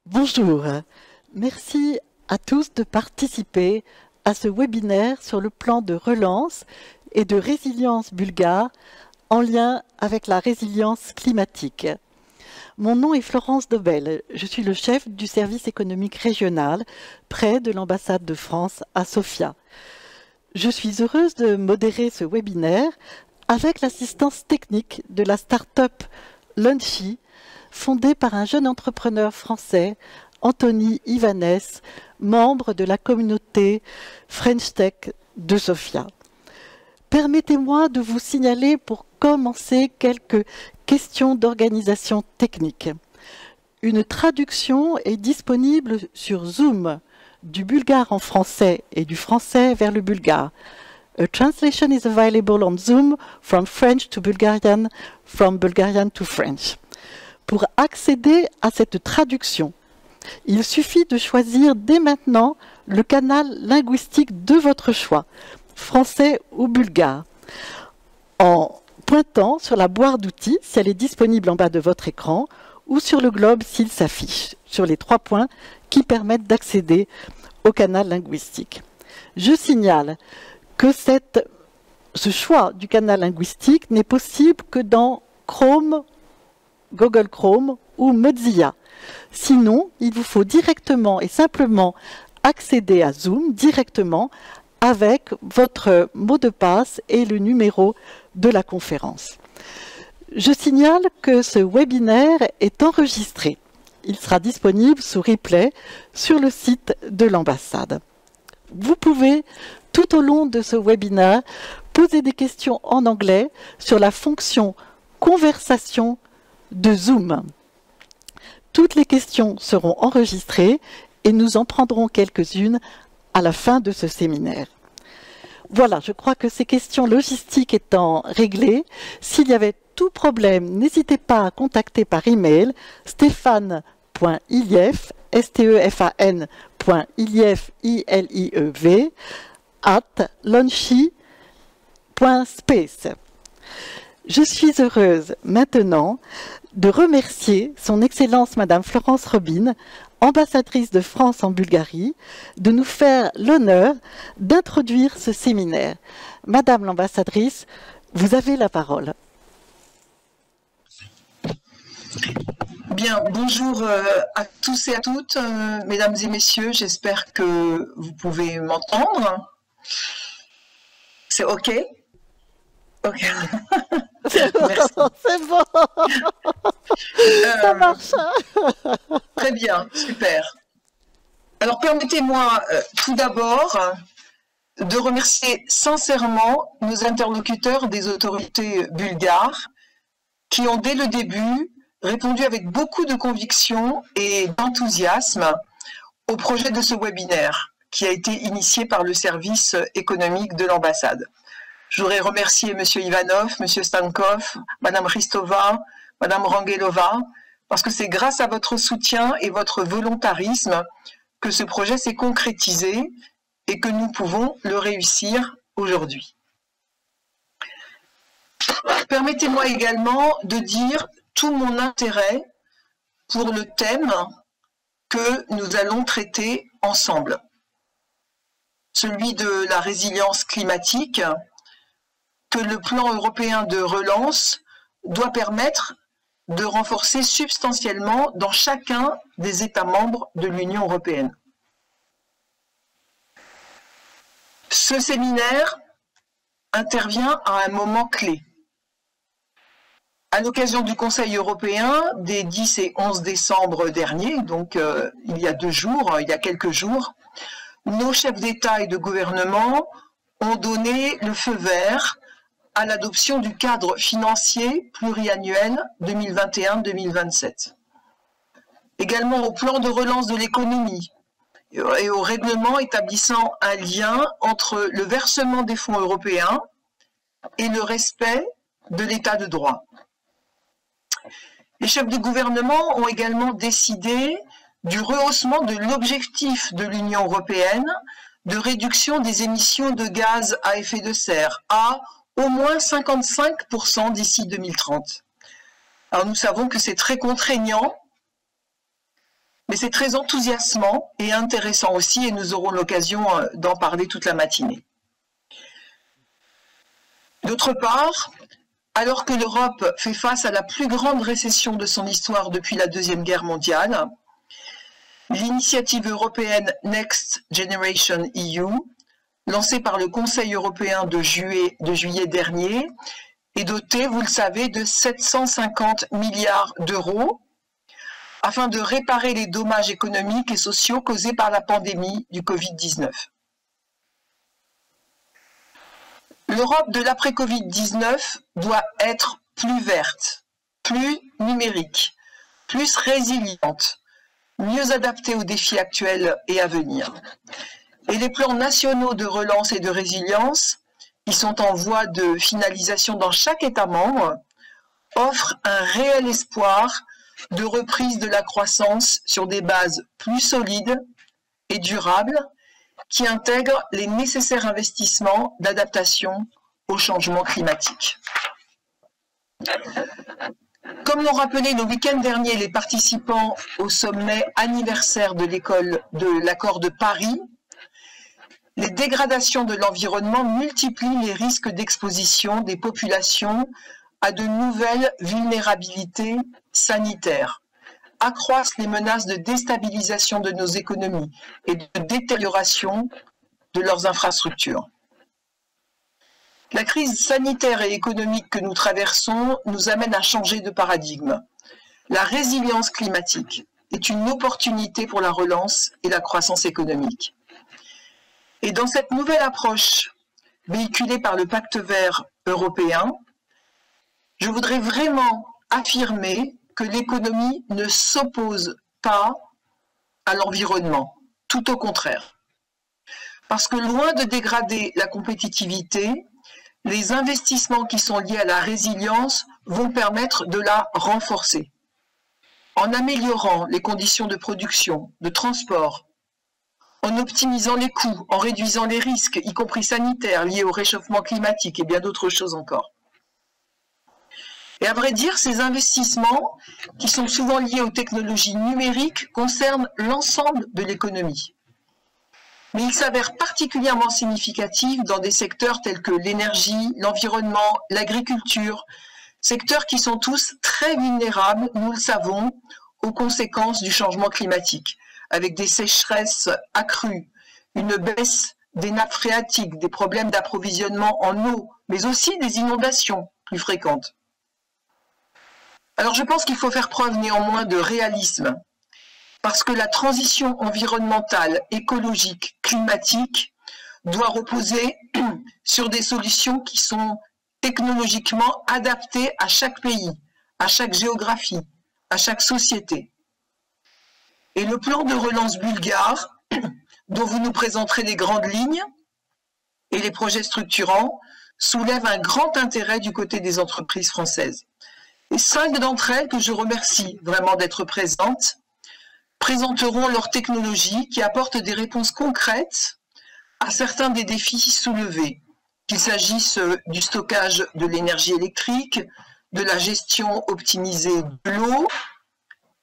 Bonjour, merci à tous de participer à ce webinaire sur le plan de relance et de résilience bulgare en lien avec la résilience climatique. Mon nom est Florence Dobel, je suis le chef du service économique régional près de l'ambassade de France à Sofia. Je suis heureuse de modérer ce webinaire avec l'assistance technique de la start-up Lunchy, fondée par un jeune entrepreneur français, Anthony Ivanez, membre de la communauté French Tech de Sofia. Permettez-moi de vous signaler pour commencer quelques questions d'organisation technique. Une traduction est disponible sur Zoom du bulgare en français et du français vers le bulgare. A translation is available on Zoom from French to Bulgarian, from Bulgarian to French. Pour accéder à cette traduction, il suffit de choisir dès maintenant le canal linguistique de votre choix, français ou bulgare, en pointant sur la boîte d'outils si elle est disponible en bas de votre écran ou sur le globe s'il s'affiche, sur les 3 points qui permettent d'accéder au canal linguistique. Je signale que ce choix du canal linguistique n'est possible que dans Chrome, Google Chrome ou Mozilla. Sinon, il vous faut directement et simplement accéder à Zoom directement avec votre mot de passe et le numéro de la conférence. Je signale que ce webinaire est enregistré. Il sera disponible sous replay sur le site de l'ambassade. Vous pouvez, tout au long de ce webinaire, poser des questions en anglais sur la fonction conversation de Zoom. Toutes les questions seront enregistrées et nous en prendrons quelques-unes à la fin de ce séminaire. Voilà, je crois que ces questions logistiques étant réglées, s'il y avait tout problème, n'hésitez pas à contacter par email stéphane.iliev, stefan.iliev, ILIEV, @lunchy.space. Je suis heureuse maintenant de remercier son Excellence Madame Florence Robine, ambassadrice de France en Bulgarie, de nous faire l'honneur d'introduire ce séminaire. Madame l'ambassadrice, vous avez la parole. Bien, bonjour à tous et à toutes, mesdames et messieurs, j'espère que vous pouvez m'entendre. C'est OK? OK. C'est bon, c'est bon. Ça marche. Très bien, super. Alors permettez-moi tout d'abord de remercier sincèrement nos interlocuteurs des autorités bulgares qui ont dès le début répondu avec beaucoup de conviction et d'enthousiasme au projet de ce webinaire qui a été initié par le service économique de l'ambassade. Je voudrais remercier M. Ivanov, M. Stankov, Mme Hristova, Mme Rangelova, parce que c'est grâce à votre soutien et votre volontarisme que ce projet s'est concrétisé et que nous pouvons le réussir aujourd'hui. Permettez-moi également de dire tout mon intérêt pour le thème que nous allons traiter ensemble, celui de la résilience climatique, que le plan européen de relance doit permettre de renforcer substantiellement dans chacun des États membres de l'Union européenne. Ce séminaire intervient à un moment clé. À l'occasion du Conseil européen des 10 et 11 décembre dernier, donc il y a quelques jours, nos chefs d'État et de gouvernement ont donné le feu vert à l'adoption du cadre financier pluriannuel 2021-2027. Également au plan de relance de l'économie et au règlement établissant un lien entre le versement des fonds européens et le respect de l'état de droit. Les chefs de gouvernement ont également décidé du rehaussement de l'objectif de l'Union européenne de réduction des émissions de gaz à effet de serre à au moins 55% d'ici 2030. Alors nous savons que c'est très contraignant Mais c'est très enthousiasmant et intéressant aussi, et nous aurons l'occasion d'en parler toute la matinée. D'autre part, alors que l'Europe fait face à la plus grande récession de son histoire depuis la Deuxième Guerre mondiale, l'initiative européenne Next Generation EU, lancée par le Conseil européen de juillet dernier, est dotée, vous le savez, de 750 milliards d'euros afin de réparer les dommages économiques et sociaux causés par la pandémie du Covid-19. L'Europe de l'après-Covid-19 doit être plus verte, plus numérique, plus résiliente, mieux adaptée aux défis actuels et à venir. Et les plans nationaux de relance et de résilience, qui sont en voie de finalisation dans chaque État membre, offrent un réel espoir de reprise de la croissance sur des bases plus solides et durables, qui intègrent les nécessaires investissements d'adaptation au changement climatique. Comme l'ont rappelé le week-end dernier les participants au sommet anniversaire de l'accord de Paris, les dégradations de l'environnement multiplient les risques d'exposition des populations à de nouvelles vulnérabilités sanitaires, accroissent les menaces de déstabilisation de nos économies et de détérioration de leurs infrastructures. La crise sanitaire et économique que nous traversons nous amène à changer de paradigme. La résilience climatique est une opportunité pour la relance et la croissance économique. Et dans cette nouvelle approche véhiculée par le Pacte vert européen, je voudrais vraiment affirmer que l'économie ne s'oppose pas à l'environnement, tout au contraire. Parce que loin de dégrader la compétitivité, les investissements qui sont liés à la résilience vont permettre de la renforcer. En améliorant les conditions de production, de transport, en optimisant les coûts, en réduisant les risques, y compris sanitaires, liés au réchauffement climatique et bien d'autres choses encore. Et à vrai dire, ces investissements, qui sont souvent liés aux technologies numériques, concernent l'ensemble de l'économie. Mais ils s'avèrent particulièrement significatifs dans des secteurs tels que l'énergie, l'environnement, l'agriculture, secteurs qui sont tous très vulnérables, nous le savons, aux conséquences du changement climatique, avec des sécheresses accrues, une baisse des nappes phréatiques, des problèmes d'approvisionnement en eau, mais aussi des inondations plus fréquentes. Alors je pense qu'il faut faire preuve néanmoins de réalisme, parce que la transition environnementale, écologique, climatique doit reposer sur des solutions qui sont technologiquement adaptées à chaque pays, à chaque géographie, à chaque société. Et le plan de relance bulgare, dont vous nous présenterez les grandes lignes et les projets structurants, soulève un grand intérêt du côté des entreprises françaises. Et 5 d'entre elles, que je remercie vraiment d'être présentes, présenteront leurs technologies qui apportent des réponses concrètes à certains des défis soulevés, qu'il s'agisse du stockage de l'énergie électrique, de la gestion optimisée de l'eau,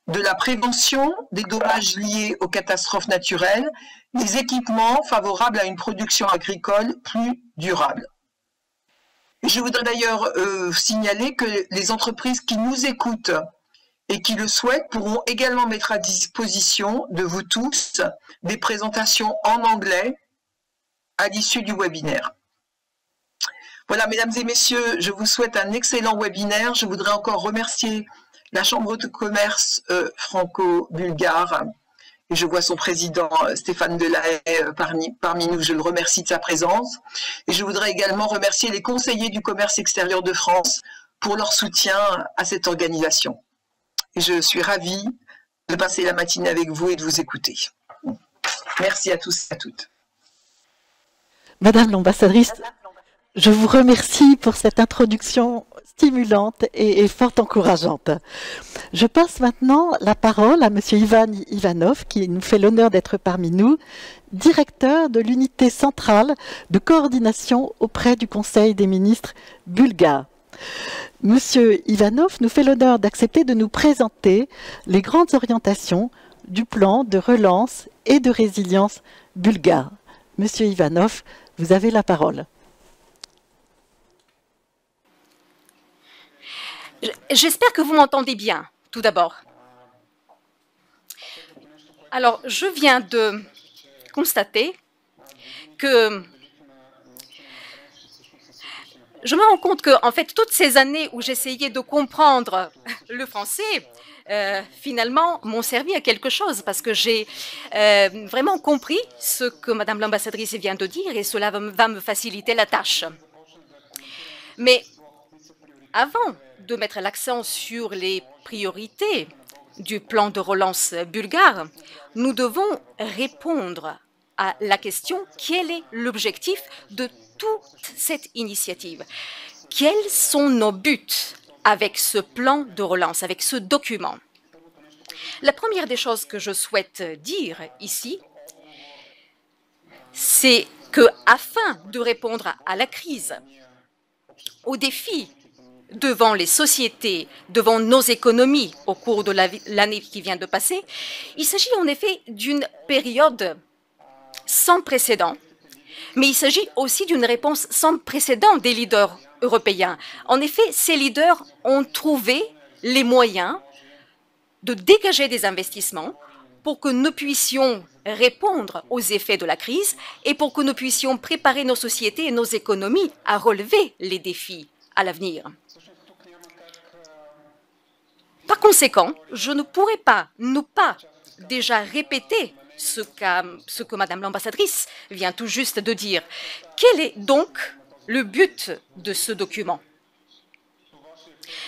de la prévention des dommages liés aux catastrophes naturelles, des équipements favorables à une production agricole plus durable. Je voudrais d'ailleurs signaler que les entreprises qui nous écoutent et qui le souhaitent pourront également mettre à disposition de vous tous des présentations en anglais à l'issue du webinaire. Voilà, mesdames et messieurs, je vous souhaite un excellent webinaire. Je voudrais encore remercier la Chambre de commerce franco-bulgare. Et je vois son président Stéphane Delahaye parmi nous, je le remercie de sa présence. Et je voudrais également remercier les conseillers du commerce extérieur de France pour leur soutien à cette organisation. Et je suis ravie de passer la matinée avec vous et de vous écouter. Merci à tous et à toutes. Madame l'ambassadrice, je vous remercie pour cette introduction stimulante et fort encourageante. Je passe maintenant la parole à Monsieur Ivan Ivanov, qui nous fait l'honneur d'être parmi nous, directeur de l'unité centrale de coordination auprès du Conseil des ministres bulgares. Monsieur Ivanov nous fait l'honneur d'accepter de nous présenter les grandes orientations du plan de relance et de résilience bulgare. Monsieur Ivanov, vous avez la parole. J'espère que vous m'entendez bien, tout d'abord. Alors, je viens de constater que je me rends compte que, en fait, toutes ces années où j'essayais de comprendre le français, finalement, m'ont servi à quelque chose parce que j'ai vraiment compris ce que Madame l'ambassadrice vient de dire et cela va me faciliter la tâche. Mais avant de mettre l'accent sur les priorités du plan de relance bulgare, nous devons répondre à la question quel est l'objectif de toute cette initiative? Quels sont nos buts avec ce plan de relance, avec ce document? La première des choses que je souhaite dire ici, c'est que afin de répondre à la crise, aux défis devant les sociétés, devant nos économies au cours de l'année qui vient de passer, il s'agit en effet d'une période sans précédent, mais il s'agit aussi d'une réponse sans précédent des leaders européens. En effet, ces leaders ont trouvé les moyens de dégager des investissements pour que nous puissions répondre aux effets de la crise et pour que nous puissions préparer nos sociétés et nos économies à relever les défis à l'avenir. Par conséquent, je ne pourrais pas ne pas déjà répéter ce que Madame l'ambassadrice vient tout juste de dire. Quel est donc le but de ce document?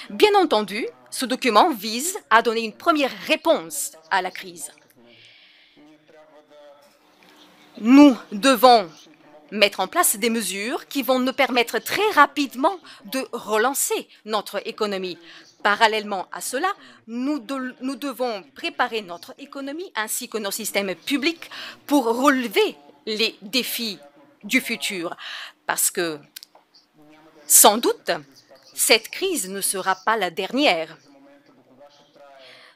Bien entendu, ce document vise à donner une première réponse à la crise. Nous devons mettre en place des mesures qui vont nous permettre très rapidement de relancer notre économie. Parallèlement à cela, nous devons préparer notre économie ainsi que nos systèmes publics pour relever les défis du futur. Parce que, sans doute, cette crise ne sera pas la dernière.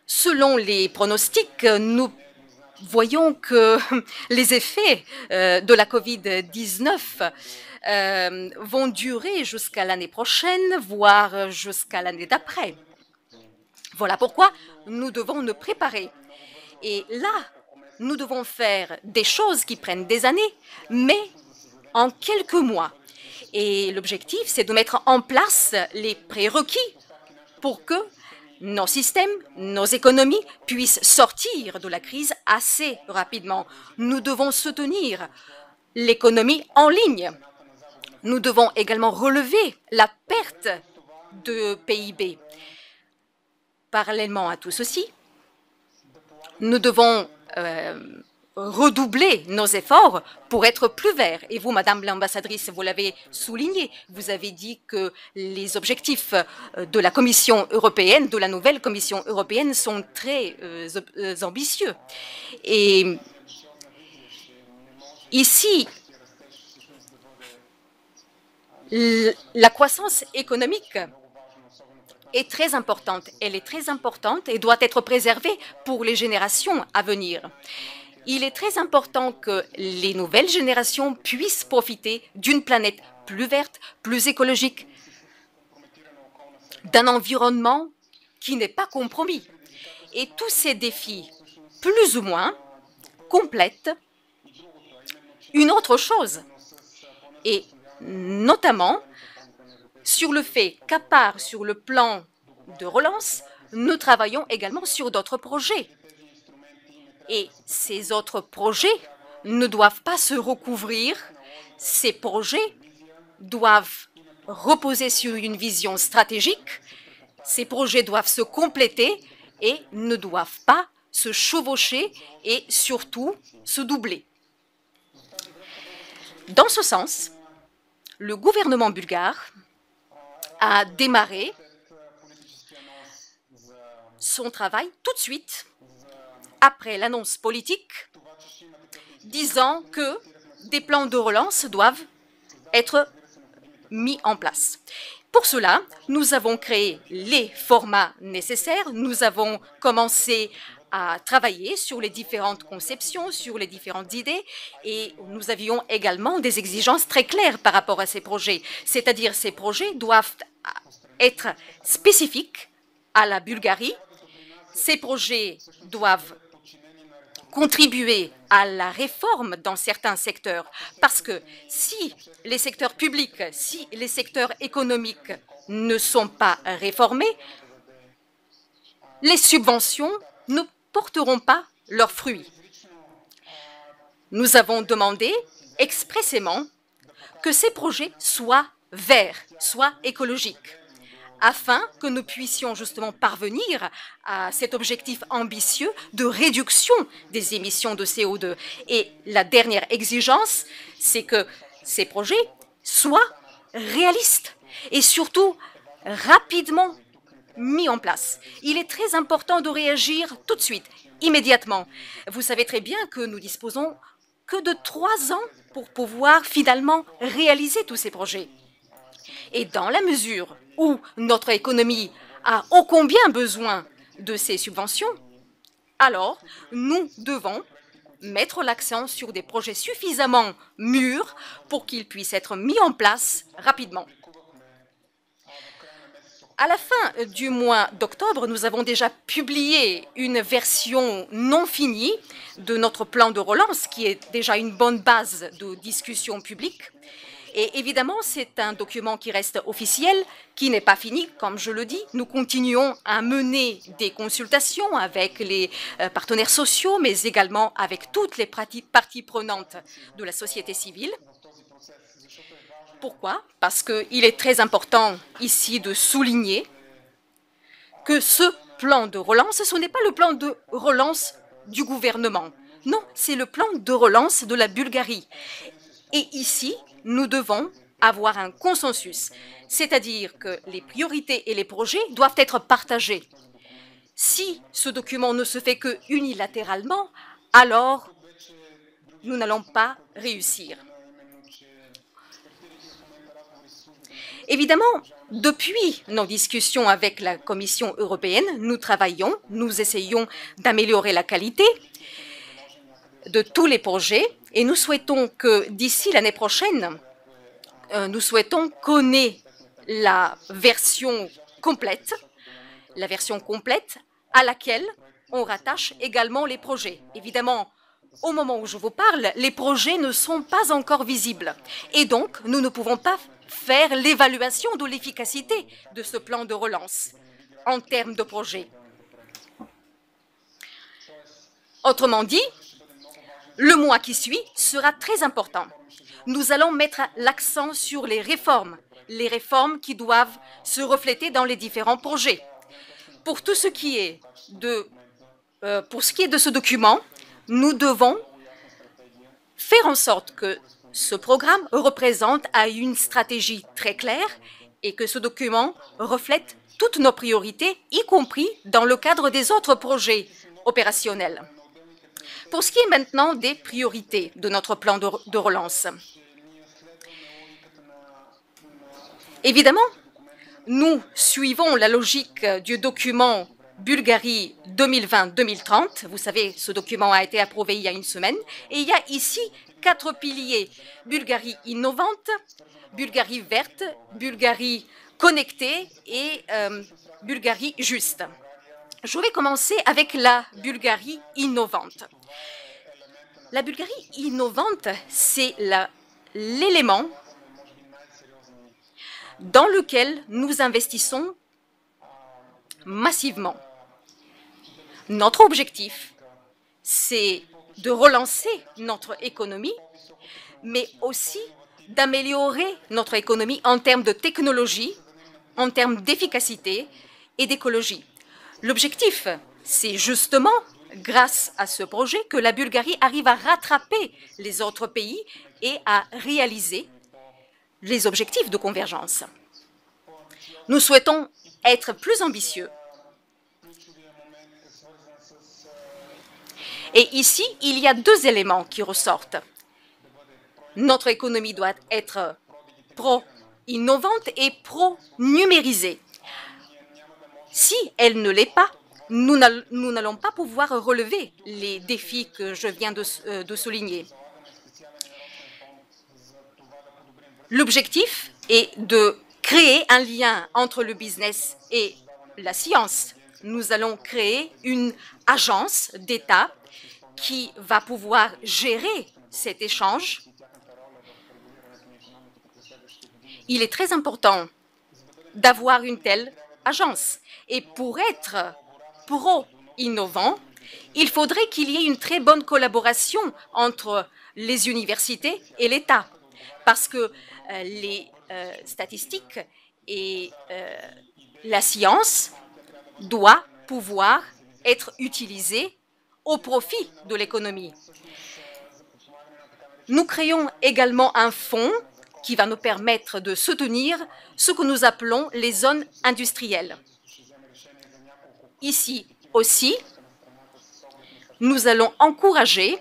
Selon les pronostics, nous voyons que les effets de la COVID-19 vont durer jusqu'à l'année prochaine, voire jusqu'à l'année d'après. Voilà pourquoi nous devons nous préparer. Et là, nous devons faire des choses qui prennent des années, mais en quelques mois. Et l'objectif, c'est de mettre en place les prérequis pour que nos systèmes, nos économies puissent sortir de la crise assez rapidement. Nous devons soutenir l'économie en ligne. Nous devons également relever la perte de PIB. Parallèlement à tout ceci, nous devons redoubler nos efforts pour être plus verts. Et vous, Madame l'ambassadrice, vous l'avez souligné, vous avez dit que les objectifs de la Commission européenne, de la nouvelle Commission européenne, sont très ambitieux. Et ici, la croissance économique est très importante. Elle est très importante et doit être préservée pour les générations à venir. Il est très important que les nouvelles générations puissent profiter d'une planète plus verte, plus écologique, d'un environnement qui n'est pas compromis. Et tous ces défis, plus ou moins, complètent une autre chose, et notamment sur le fait qu'à part sur le plan de relance, nous travaillons également sur d'autres projets. Et ces autres projets ne doivent pas se recouvrir. Ces projets doivent reposer sur une vision stratégique. Ces projets doivent se compléter et ne doivent pas se chevaucher et surtout se doubler. Dans ce sens, le gouvernement bulgare a démarré son travail tout de suite après l'annonce politique disant que des plans de relance doivent être mis en place. Pour cela, nous avons créé les formats nécessaires. Nous avons commencé à travailler sur les différentes conceptions, sur les différentes idées, et nous avions également des exigences très claires par rapport à ces projets. C'est-à-dire ces projets doivent être spécifiques à la Bulgarie. Ces projets doivent contribuer à la réforme dans certains secteurs, parce que si les secteurs publics, si les secteurs économiques ne sont pas réformés, les subventions ne porteront pas leurs fruits. Nous avons demandé expressément que ces projets soient verts, soient écologiques, afin que nous puissions justement parvenir à cet objectif ambitieux de réduction des émissions de CO2. Et la dernière exigence, c'est que ces projets soient réalistes et surtout rapidement mis en place. Il est très important de réagir tout de suite, immédiatement. Vous savez très bien que nous disposons que de 3 ans pour pouvoir finalement réaliser tous ces projets. Et dans la mesure où notre économie a ô combien besoin de ces subventions, alors nous devons mettre l'accent sur des projets suffisamment mûrs pour qu'ils puissent être mis en place rapidement. À la fin du mois d'octobre, nous avons déjà publié une version non finie de notre plan de relance, qui est déjà une bonne base de discussion publique. Et évidemment, c'est un document qui reste officiel, qui n'est pas fini, comme je le dis. Nous continuons à mener des consultations avec les partenaires sociaux, mais également avec toutes les parties prenantes de la société civile. Pourquoi? Parce qu'il est très important ici de souligner que ce plan de relance, ce n'est pas le plan de relance du gouvernement. Non, c'est le plan de relance de la Bulgarie. Et ici, nous devons avoir un consensus, c'est-à-dire que les priorités et les projets doivent être partagés. Si ce document ne se fait que unilatéralement, alors nous n'allons pas réussir. Évidemment, depuis nos discussions avec la Commission européenne, nous travaillons, nous essayons d'améliorer la qualité de tous les projets et nous souhaitons que d'ici l'année prochaine, nous souhaitons connaître la version complète à laquelle on rattache également les projets. Évidemment, au moment où je vous parle, les projets ne sont pas encore visibles et donc nous ne pouvons pas faire l'évaluation de l'efficacité de ce plan de relance en termes de projets. Autrement dit, le mois qui suit sera très important. Nous allons mettre l'accent sur les réformes qui doivent se refléter dans les différents projets. Pour ce qui est de ce document, nous devons faire en sorte que ce programme représente une stratégie très claire et que ce document reflète toutes nos priorités, y compris dans le cadre des autres projets opérationnels. Pour ce qui est maintenant des priorités de notre plan de relance, évidemment, nous suivons la logique du document Bulgarie 2020-2030. Vous savez, ce document a été approuvé il y a une semaine. Et il y a ici 4 piliers. Bulgarie innovante, Bulgarie verte, Bulgarie connectée et Bulgarie juste. Je vais commencer avec la Bulgarie innovante. La Bulgarie innovante, c'est l'élément dans lequel nous investissons massivement. Notre objectif, c'est de relancer notre économie, mais aussi d'améliorer notre économie en termes de technologie, en termes d'efficacité et d'écologie. L'objectif, c'est justement, grâce à ce projet, que la Bulgarie arrive à rattraper les autres pays et à réaliser les objectifs de convergence. Nous souhaitons être plus ambitieux. Et ici, il y a 2 éléments qui ressortent. Notre économie doit être pro-innovante et pro-numérisée. Si elle ne l'est pas, nous n'allons pas pouvoir relever les défis que je viens de souligner. L'objectif est de créer un lien entre le business et la science. Nous allons créer une agence d'État qui va pouvoir gérer cet échange. Il est très important d'avoir une telle agence. Et pour être pro-innovant, il faudrait qu'il y ait une très bonne collaboration entre les universités et l'État. Parce que les statistiques et la science doivent pouvoir être utilisées au profit de l'économie. Nous créons également un fonds qui va nous permettre de soutenir ce que nous appelons les zones industrielles. Ici aussi, nous allons encourager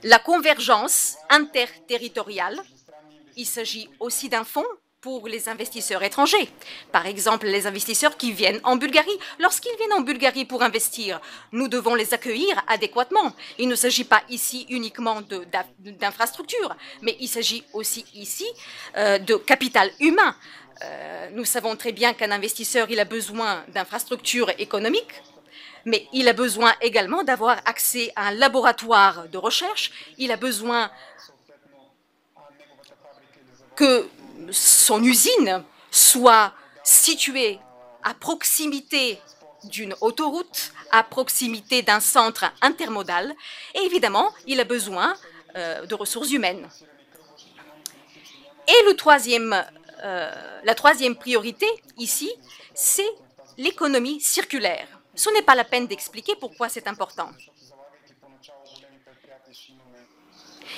la convergence interterritoriale. Il s'agit aussi d'un fonds pour les investisseurs étrangers. Par exemple, les investisseurs qui viennent en Bulgarie. Lorsqu'ils viennent en Bulgarie pour investir, nous devons les accueillir adéquatement. Il ne s'agit pas ici uniquement d'infrastructures, mais il s'agit aussi ici de capital humain. Nous savons très bien qu'un investisseur, il a besoin d'infrastructures économiques, mais il a besoin également d'avoir accès à un laboratoire de recherche. Il a besoin que son usine soit située à proximité d'une autoroute, à proximité d'un centre intermodal. Et évidemment, il a besoin de ressources humaines. Et la troisième priorité ici, c'est l'économie circulaire. Ce n'est pas la peine d'expliquer pourquoi c'est important.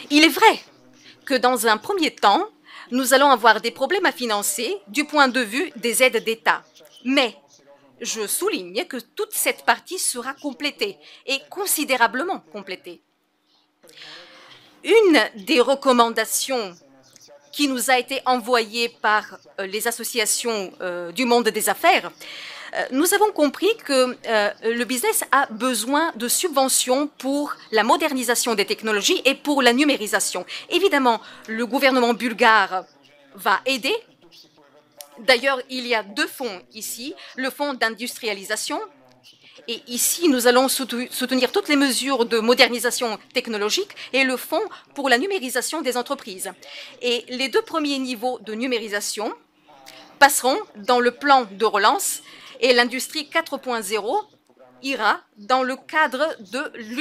Il est vrai que dans un premier temps, nous allons avoir des problèmes à financer du point de vue des aides d'État. Mais je souligne que toute cette partie sera complétée et considérablement complétée. Une des recommandations qui nous a été envoyée par les associations du monde des affaires, nous avons compris que le business a besoin de subventions pour la modernisation des technologies et pour la numérisation. Évidemment, le gouvernement bulgare va aider. D'ailleurs, il y a deux fonds ici, le fonds d'industrialisation. Et ici, nous allons soutenir toutes les mesures de modernisation technologique et le fonds pour la numérisation des entreprises. Et les deux premiers niveaux de numérisation passeront dans le plan de relance et l'industrie 4.0 ira dans le cadre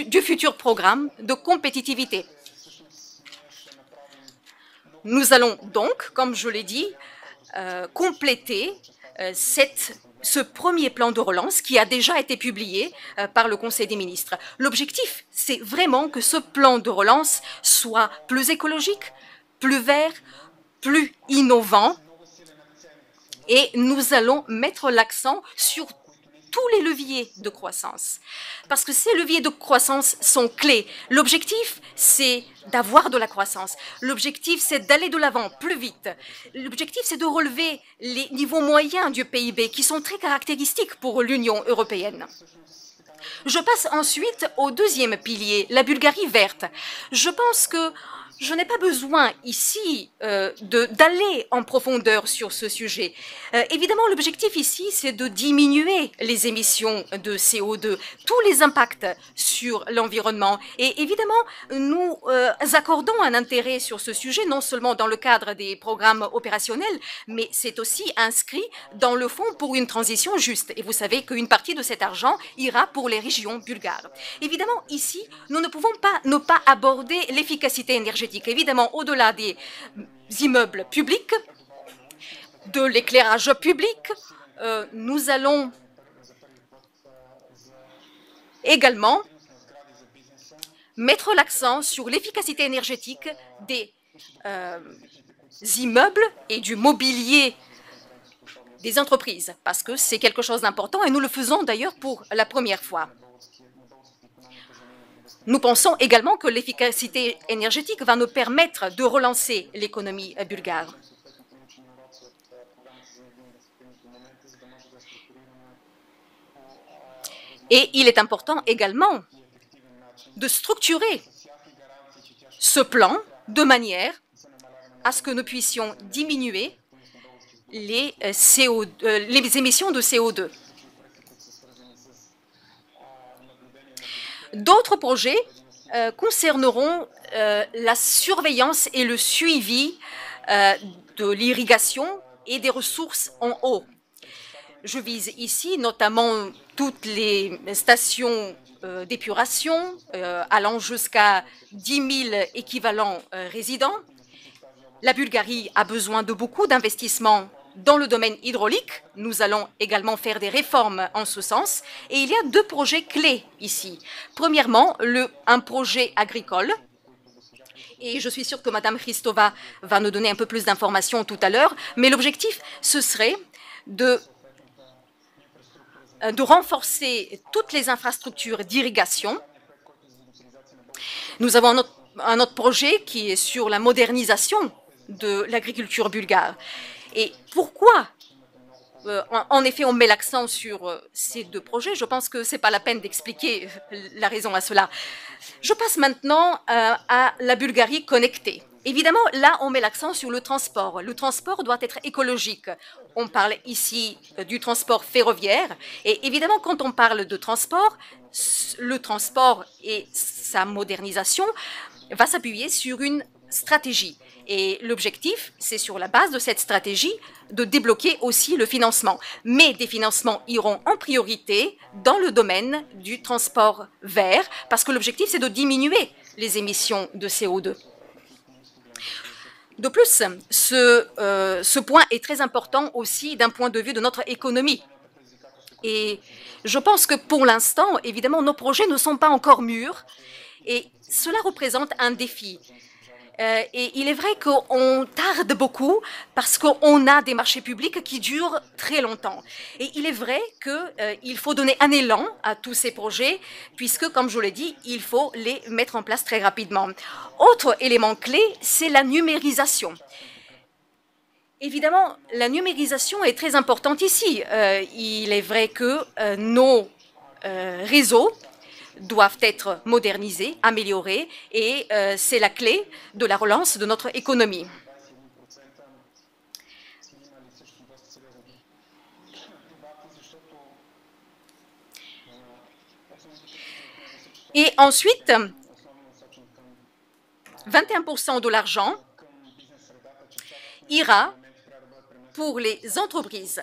du futur programme de compétitivité. Nous allons donc, comme je l'ai dit, compléter ce premier plan de relance qui a déjà été publié par le Conseil des ministres. L'objectif, c'est vraiment que ce plan de relance soit plus écologique, plus vert, plus innovant. Et nous allons mettre l'accent sur tous les leviers de croissance. Parce que ces leviers de croissance sont clés. L'objectif, c'est d'avoir de la croissance. L'objectif, c'est d'aller de l'avant plus vite. L'objectif, c'est de relever les niveaux moyens du PIB qui sont très caractéristiques pour l'Union européenne. Je passe ensuite au deuxième pilier, la Bulgarie verte. Je pense que je n'ai pas besoin ici d'aller en profondeur sur ce sujet. Évidemment, l'objectif ici, c'est de diminuer les émissions de CO2, tous les impacts sur l'environnement. Et évidemment, nous accordons un intérêt sur ce sujet, non seulement dans le cadre des programmes opérationnels, mais c'est aussi inscrit dans le Fonds pour une transition juste. Et vous savez qu'une partie de cet argent ira pour les régions bulgares. Évidemment, ici, nous ne pouvons pas ne pas aborder l'efficacité énergétique. Évidemment, au-delà des immeubles publics, de l'éclairage public, nous allons également mettre l'accent sur l'efficacité énergétique des immeubles et du mobilier des entreprises, parce que c'est quelque chose d'important et nous le faisons d'ailleurs pour la première fois. Nous pensons également que l'efficacité énergétique va nous permettre de relancer l'économie bulgare. Et il est important également de structurer ce plan de manière à ce que nous puissions diminuer les émissions de CO2. D'autres projets concerneront la surveillance et le suivi de l'irrigation et des ressources en eau. Je vise ici notamment toutes les stations d'épuration allant jusqu'à 10 000 équivalents résidents. La Bulgarie a besoin de beaucoup d'investissements dans le domaine hydraulique. Nous allons également faire des réformes en ce sens. Et il y a deux projets clés ici. Premièrement, un projet agricole. Et je suis sûre que Mme Christova va nous donner un peu plus d'informations tout à l'heure. Mais l'objectif, ce serait de renforcer toutes les infrastructures d'irrigation. Nous avons un autre projet qui est sur la modernisation de l'agriculture bulgare. Et pourquoi, en effet, on met l'accent sur ces deux projets? Je pense que ce n'est pas la peine d'expliquer la raison à cela. Je passe maintenant à la Bulgarie connectée. Évidemment, là, on met l'accent sur le transport. Le transport doit être écologique. On parle ici du transport ferroviaire. Et évidemment, quand on parle de transport, le transport et sa modernisation va s'appuyer sur une stratégie. Et l'objectif, c'est sur la base de cette stratégie de débloquer aussi le financement. Mais des financements iront en priorité dans le domaine du transport vert, parce que l'objectif, c'est de diminuer les émissions de CO2. De plus, ce point est très important aussi d'un point de vue de notre économie. Et je pense que pour l'instant, évidemment, nos projets ne sont pas encore mûrs et cela représente un défi. Et il est vrai qu'on tarde beaucoup parce qu'on a des marchés publics qui durent très longtemps. Et il est vrai qu'il faut donner un élan à tous ces projets puisque, comme je l'ai dit, il faut les mettre en place très rapidement. Autre élément clé, c'est la numérisation. Évidemment, la numérisation est très importante ici. Il est vrai que nos réseaux doivent être modernisés, améliorés, et c'est la clé de la relance de notre économie. Et ensuite, 21% de l'argent ira pour les entreprises.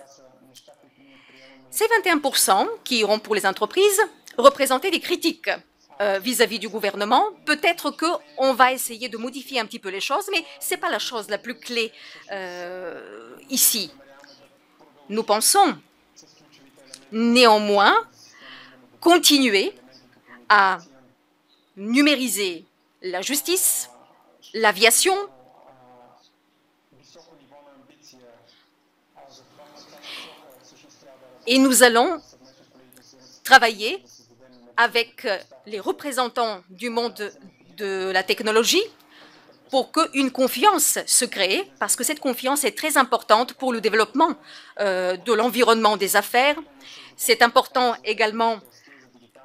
Ces 21% qui iront pour les entreprises représenter des critiques vis-à-vis du gouvernement. Peut-être qu'on va essayer de modifier un petit peu les choses, mais ce n'est pas la chose la plus clé ici. Nous pensons néanmoins continuer à numériser la justice, l'aviation, et nous allons travailler avec les représentants du monde de la technologie pour qu'une confiance se crée, parce que cette confiance est très importante pour le développement de l'environnement des affaires. C'est important également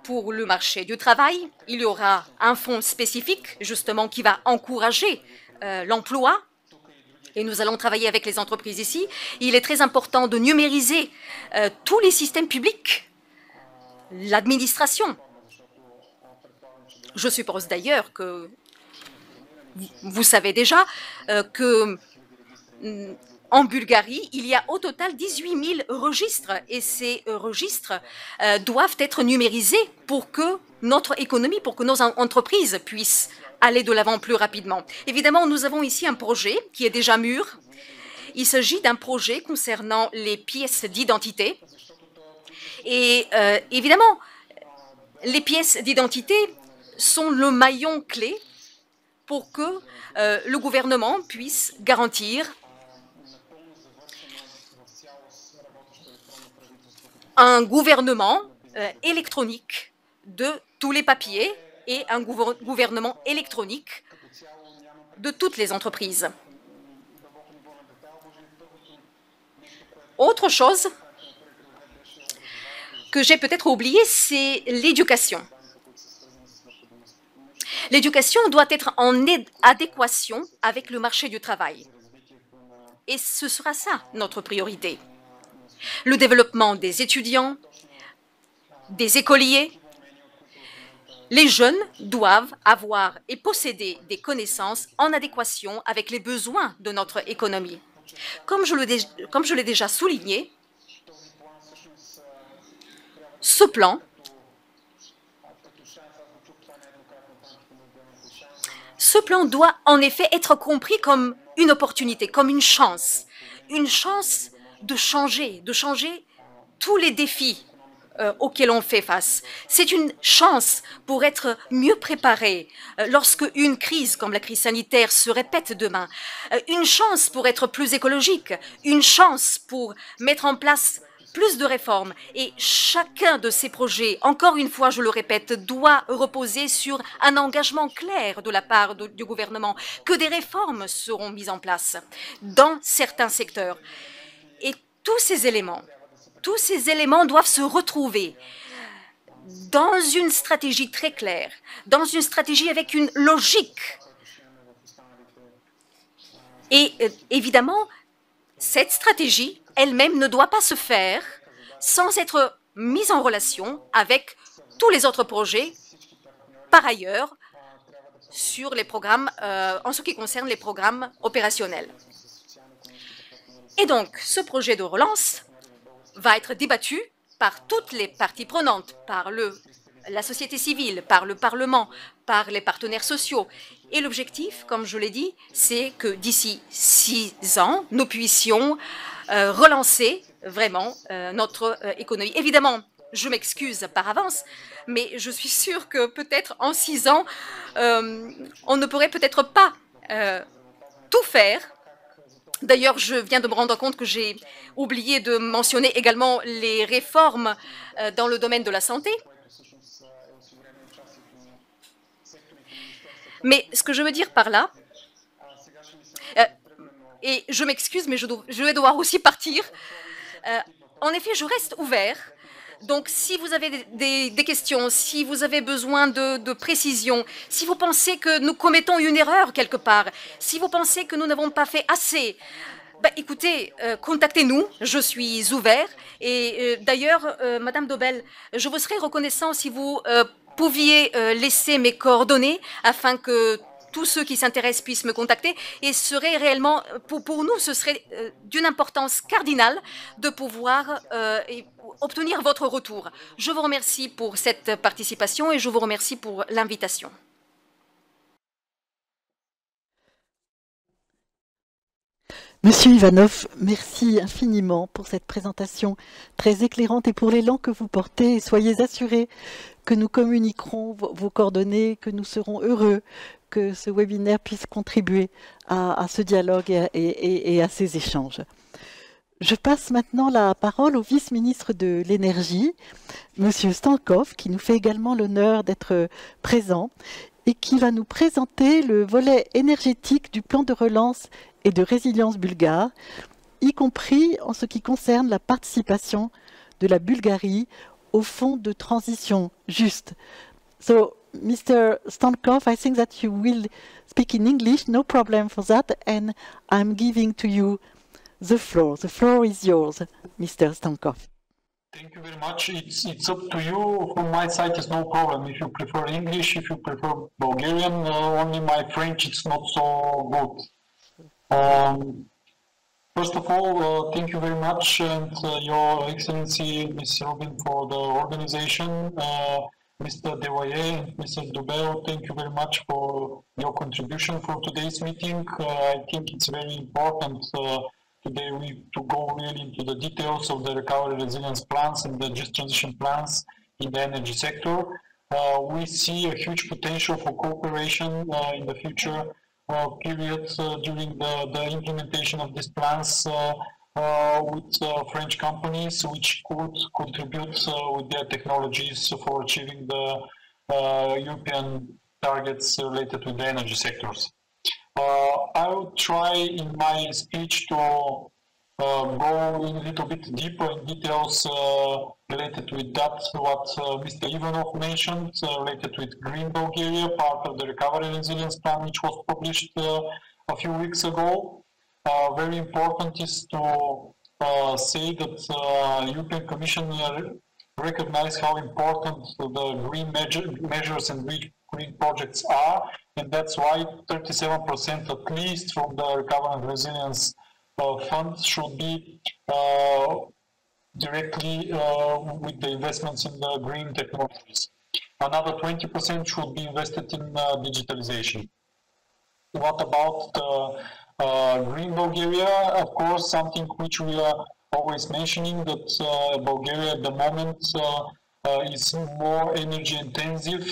pour le marché du travail. Il y aura un fonds spécifique, justement, qui va encourager l'emploi. Et nous allons travailler avec les entreprises ici. Il est très important de numériser tous les systèmes publics, l'administration. Je suppose d'ailleurs que vous savez déjà qu'en Bulgarie, il y a au total 18 000 registres et ces registres doivent être numérisés pour que notre économie, pour que nos entreprises puissent aller de l'avant plus rapidement. Évidemment, nous avons ici un projet qui est déjà mûr. Il s'agit d'un projet concernant les pièces d'identité. Et évidemment, les pièces d'identité sont le maillon clé pour que le gouvernement puisse garantir un gouvernement électronique de tous les papiers et un gouvernement électronique de toutes les entreprises. Autre chose, que j'ai peut-être oublié, c'est l'éducation. L'éducation doit être en adéquation avec le marché du travail. Et ce sera ça, notre priorité. Le développement des étudiants, des écoliers. Les jeunes doivent avoir et posséder des connaissances en adéquation avec les besoins de notre économie. Comme je l'ai déjà souligné, ce plan doit en effet être compris comme une opportunité, comme une chance de changer tous les défis auxquels on fait face. C'est une chance pour être mieux préparé lorsque une crise comme la crise sanitaire se répète demain, une chance pour être plus écologique, une chance pour mettre en place plus de réformes. Et chacun de ces projets, encore une fois, je le répète, doit reposer sur un engagement clair de la part du gouvernement, que des réformes seront mises en place dans certains secteurs. Et tous ces éléments doivent se retrouver dans une stratégie très claire, dans une stratégie avec une logique. Et évidemment, cette stratégie elle-même ne doit pas se faire sans être mise en relation avec tous les autres projets, par ailleurs, sur les programmes, en ce qui concerne les programmes opérationnels. Et donc, ce projet de relance va être débattu par toutes les parties prenantes, par la société civile, par le Parlement, par les partenaires sociaux. Et l'objectif, comme je l'ai dit, c'est que d'ici 6 ans, nous puissions relancer vraiment notre économie. Évidemment, je m'excuse par avance, mais je suis sûre que peut-être en 6 ans, on ne pourrait peut-être pas tout faire. D'ailleurs, je viens de me rendre compte que j'ai oublié de mentionner également les réformes dans le domaine de la santé. Mais ce que je veux dire par là, et je m'excuse, mais je vais devoir aussi partir. En effet, je reste ouvert. Donc, si vous avez des questions, si vous avez besoin de précision, si vous pensez que nous commettons une erreur quelque part, si vous pensez que nous n'avons pas fait assez, écoutez, contactez-nous, je suis ouvert. Et d'ailleurs, Madame Dobel, je vous serais reconnaissant si vous pouviez laisser mes coordonnées afin que tous ceux qui s'intéressent puissent me contacter, et serait réellement, pour nous, ce serait d'une importance cardinale de pouvoir obtenir votre retour. Je vous remercie pour cette participation et je vous remercie pour l'invitation. Monsieur Ivanov, merci infiniment pour cette présentation très éclairante et pour l'élan que vous portez. Et soyez assurés que nous communiquerons vos coordonnées, que nous serons heureux que ce webinaire puisse contribuer à ce dialogue et à ces échanges. Je passe maintenant la parole au vice-ministre de l'Énergie, Monsieur Stankov, qui nous fait également l'honneur d'être présent et qui va nous présenter le volet énergétique du plan de relance et de résilience bulgare, y compris en ce qui concerne la participation de la Bulgarie au fonds de transition juste. So, Mr. Stankov, I think that you will speak in English, no problem for that, and I'm giving to you the floor. The floor is yours, Mr. Stankov. Thank you very much. It's up to you. From my side, it's no problem. If you prefer English, if you prefer Bulgarian, only my French, it's not so good. First of all, thank you very much, and Your Excellency, Ms. Robin, for the organization. Mr. Devoyer and Mr. Dubel, thank you very much for your contribution for today's meeting. I think it's very important today to go really into the details of the recovery resilience plans and the just transition plans in the energy sector. We see a huge potential for cooperation in the future periods during the implementation of these plans with French companies which could contribute with their technologies for achieving the European targets related to the energy sectors. I will try in my speech to go in a little bit deeper in details related with that, what Mr. Ivanov mentioned, related with Green Bulgaria, part of the Recovery and Resilience Plan, which was published a few weeks ago. Very important is to say that European Commission recognize how important the green measures and green projects are, and that's why 37% at least from the Recovery and Resilience Fund should be directly with the investments in the green technologies. Another 20% should be invested in digitalization. What about Green Bulgaria? Of course, something which we are always mentioning, that Bulgaria at the moment is more energy intensive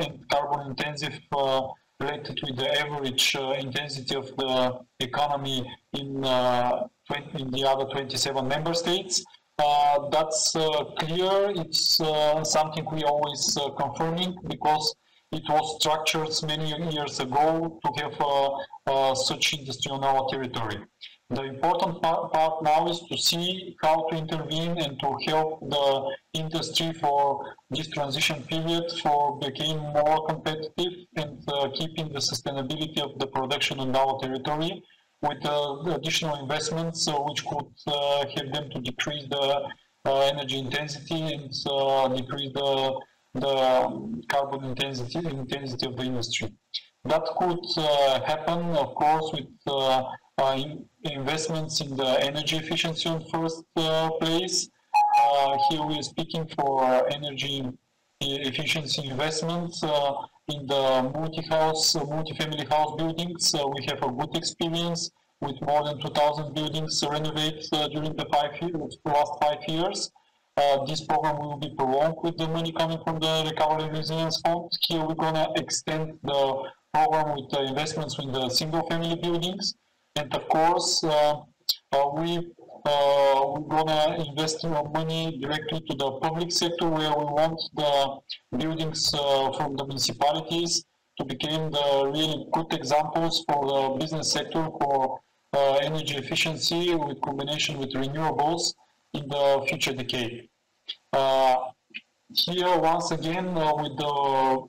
and carbon intensive related with the average intensity of the economy in the other 27 member states. That's clear. It's something we always confirming, because it was structured many years ago to have such industry on our territory. The important part now is to see how to intervene and to help the industry for this transition period for becoming more competitive and keeping the sustainability of the production on our territory with additional investments which could help them to decrease the energy intensity and decrease the carbon intensity of the industry. That could happen, of course, with investments in the energy efficiency in first place. Here we are speaking for energy efficiency investments in the multi-family house buildings. We have a good experience with more than 2,000 buildings renovated during the last 5 years. This program will be prolonged with the money coming from the Recovery and Resilience Fund. Here we're going to extend the program with the investments in the single-family buildings. And of course, we're going to invest money directly to the public sector, where we want the buildings from the municipalities to become the really good examples for the business sector for energy efficiency with combination with renewables in the future decade. Here, once again, with the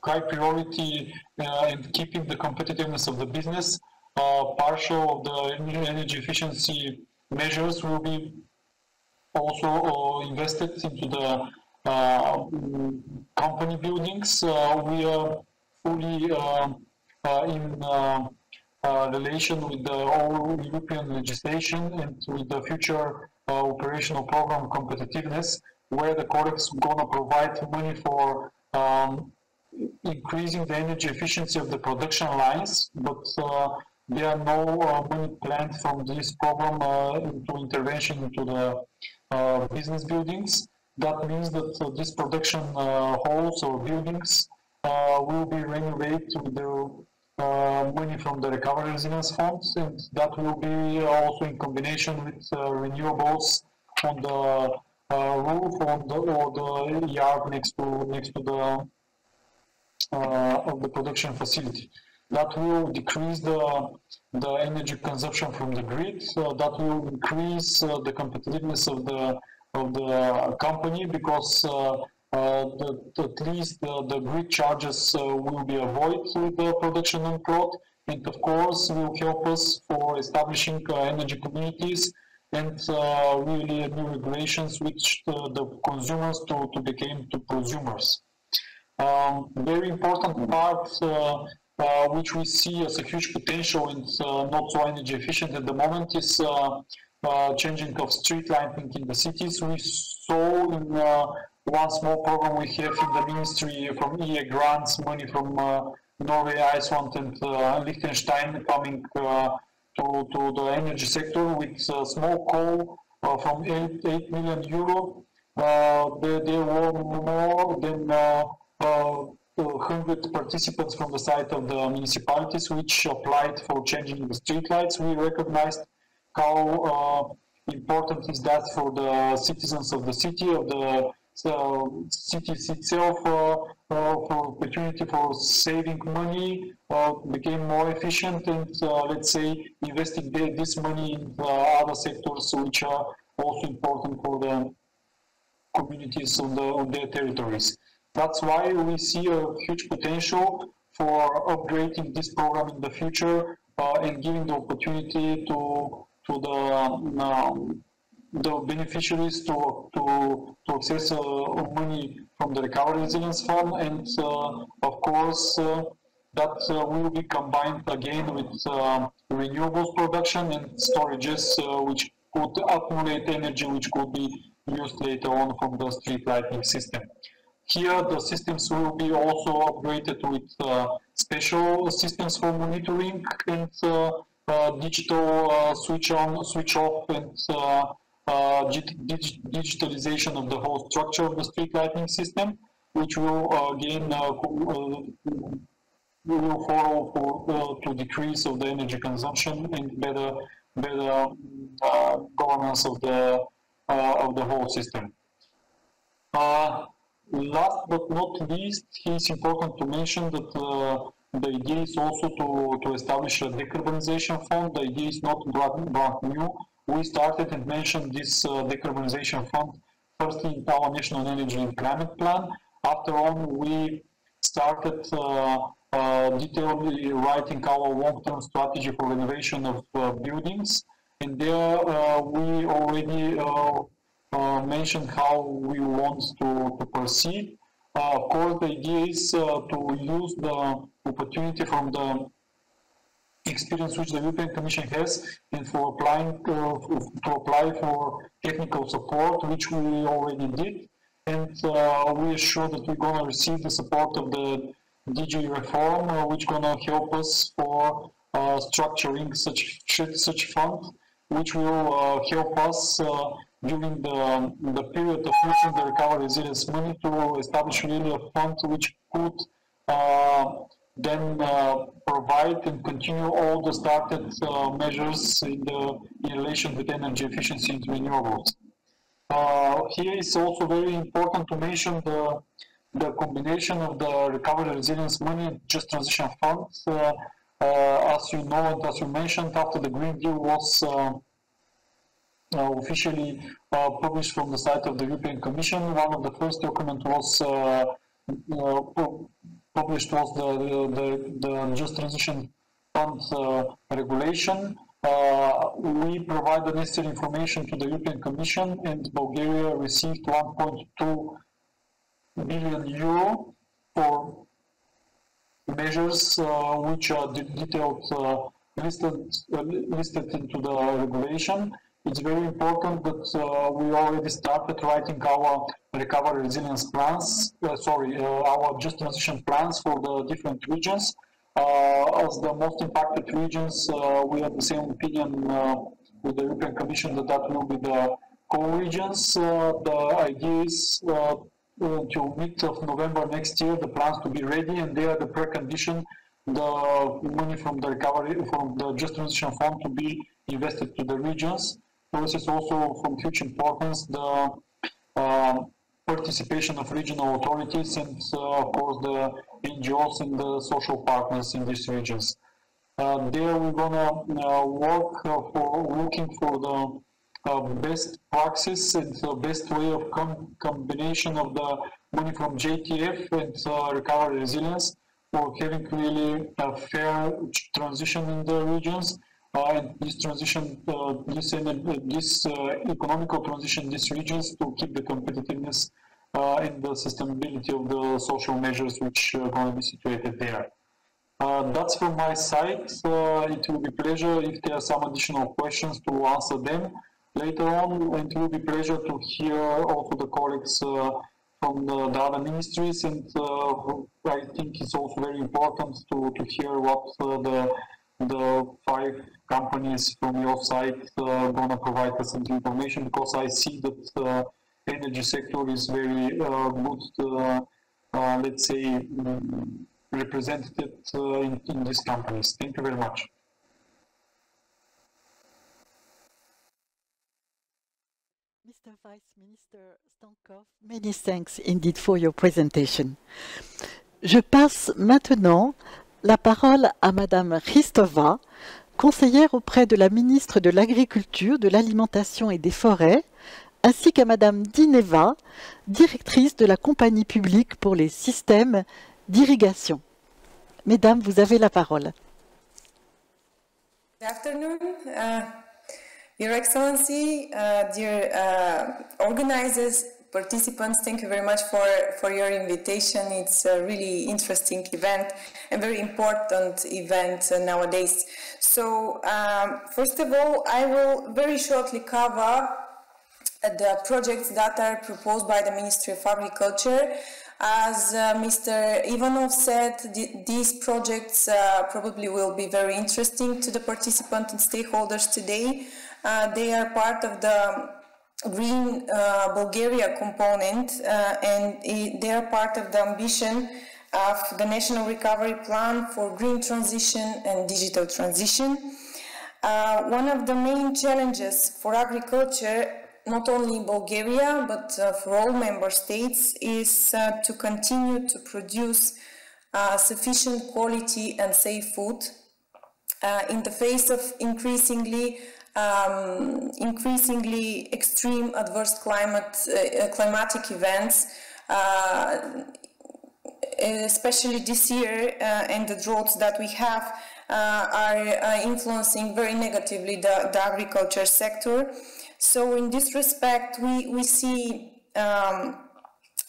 high priority and keeping the competitiveness of the business, partial of the energy efficiency measures will be also invested into the company buildings. We are fully in relation with the all European legislation and with the future operational program competitiveness, where the Codex is going to provide money for increasing the energy efficiency of the production lines, but there are no money planned from this program into intervention into the business buildings. That means that this production halls or buildings will be renovated with the money from the Recovery and Resilience Funds, and that will be also in combination with renewables on the roof or the yard next to the of the production facility. That will decrease the energy consumption from the grid. That will increase the competitiveness of the company, because at least the grid charges will be avoided with the production on plot, and of course will help us for establishing energy communities and really new regulations which the consumers to become to prosumers. Very important part which we see as a huge potential and not so energy efficient at the moment is changing of street lighting in the cities. We saw in one small program we have in the ministry from EA grants, money from Norway, Iceland and Liechtenstein coming to the energy sector with a small call from 8 million euro. There were more than 100 participants from the side of the municipalities which applied for changing the street lights. We recognized how important is that for the citizens of the city, of the cities itself for opportunity for saving money, became more efficient, and let's say investing this money in other sectors which are also important for the communities on their territories. That's why we see a huge potential for upgrading this program in the future and giving the opportunity to the beneficiaries to access money from the Recovery Resilience Fund, and of course that will be combined again with renewables production and storages which could accumulate energy which could be used later on from the street lighting system. Here the systems will be also upgraded with special systems for monitoring and digital switch on, switch off, and digitalization of the whole structure of the street lighting system, which will again will follow to decrease of the energy consumption and better governance of the whole system. Last but not least, it's important to mention that the idea is also to establish a decarbonization fund. The idea is not brand new. We started and mentioned this decarbonization fund firstly in our National Energy and Climate Plan. After on, we started detailedly writing our long-term strategy for renovation of buildings. And there we already mentioned how we want to proceed. Of course, the idea is to use the opportunity from the experience which the European Commission has, and for applying to apply for technical support, which we already did, and we are sure that we're gonna receive the support of the DG reform, which gonna help us for structuring such fund, which will help us during the period of using the Recovery Resilience money to establish really a fund which could then provide and continue all the started measures in relation with energy efficiency and renewables. Here it's also very important to mention the combination of the Recovery Resilience money and Just Transition Funds. As you know and as you mentioned, after the Green Deal was officially published from the site of the European Commission, one of the first documents was published was the Just Transition Fund regulation. We provide the necessary information to the European Commission, and Bulgaria received 1.2 billion euro for measures which are detailed listed into the regulation. It's very important that we already started writing our recovery resilience plans, our just transition plans for the different regions. As the most impacted regions, we have the same opinion with the European Commission that will be the core regions. The idea is until mid of November next year, the plans to be ready, and they are the precondition, the money from the recovery, from the Just Transition Fund to be invested to the regions. This is also from huge importance, the participation of regional authorities and of course the NGOs and the social partners in these regions. There we're gonna work for looking for the best practice and the best way of combination of the money from JTF and recovery resilience for having really a fair transition in the regions. And this transition, this economical transition in these regions to keep the competitiveness and the sustainability of the social measures which are going to be situated there. That's from my side. It will be a pleasure if there are some additional questions to answer them later on. And it will be a pleasure to hear also the colleagues from the other ministries. And I think it's also very important to hear what the 5 companies from your side going to provide us some information, because I see that the energy sector is very good, let's say, represented in these companies. Thank you very much. Mr. Vice Minister Stankov, many thanks indeed for your presentation. Je passe maintenant la parole à Madame Hristova, conseillère auprès de la ministre de l'Agriculture, de l'Alimentation et des Forêts, ainsi qu'à Madame Dineva, directrice de la compagnie publique pour les systèmes d'irrigation. Mesdames, vous avez la parole. Good afternoon, Your Excellency, dear organizers, participants. Thank you very much for your invitation. It's a really interesting event, a very important event nowadays. So, first of all, I will very shortly cover the projects that are proposed by the Ministry of Agriculture. As Mr. Ivanov said, these projects probably will be very interesting to the participants and stakeholders today. They are part of the Green Bulgaria component and they are part of the ambition of the National Recovery Plan for Green Transition and Digital Transition. One of the main challenges for agriculture, not only in Bulgaria, but for all member states, is to continue to produce sufficient quality and safe food in the face of increasingly extreme adverse climatic events, especially this year, and the droughts that we have are influencing very negatively the agriculture sector. So in this respect, we see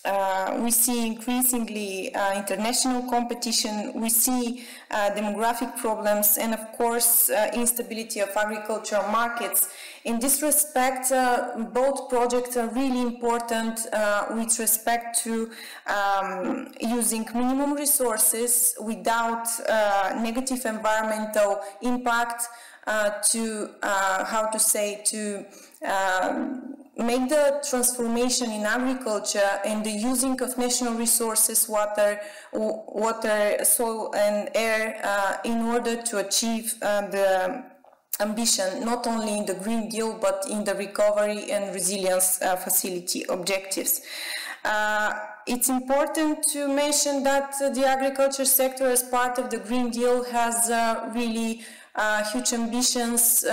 increasingly international competition, we see demographic problems, and of course instability of agricultural markets. In this respect, both projects are really important with respect to using minimum resources without negative environmental impact, to make the transformation in agriculture and the using of national resources, water, soil and air, in order to achieve the ambition, not only in the Green Deal, but in the recovery and resilience facility objectives. It's important to mention that the agriculture sector as part of the Green Deal has really huge ambitions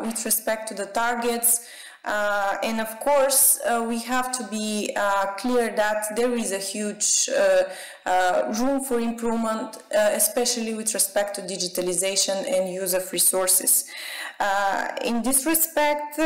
with respect to the targets. And of course, we have to be clear that there is a huge room for improvement, especially with respect to digitalization and use of resources. In this respect,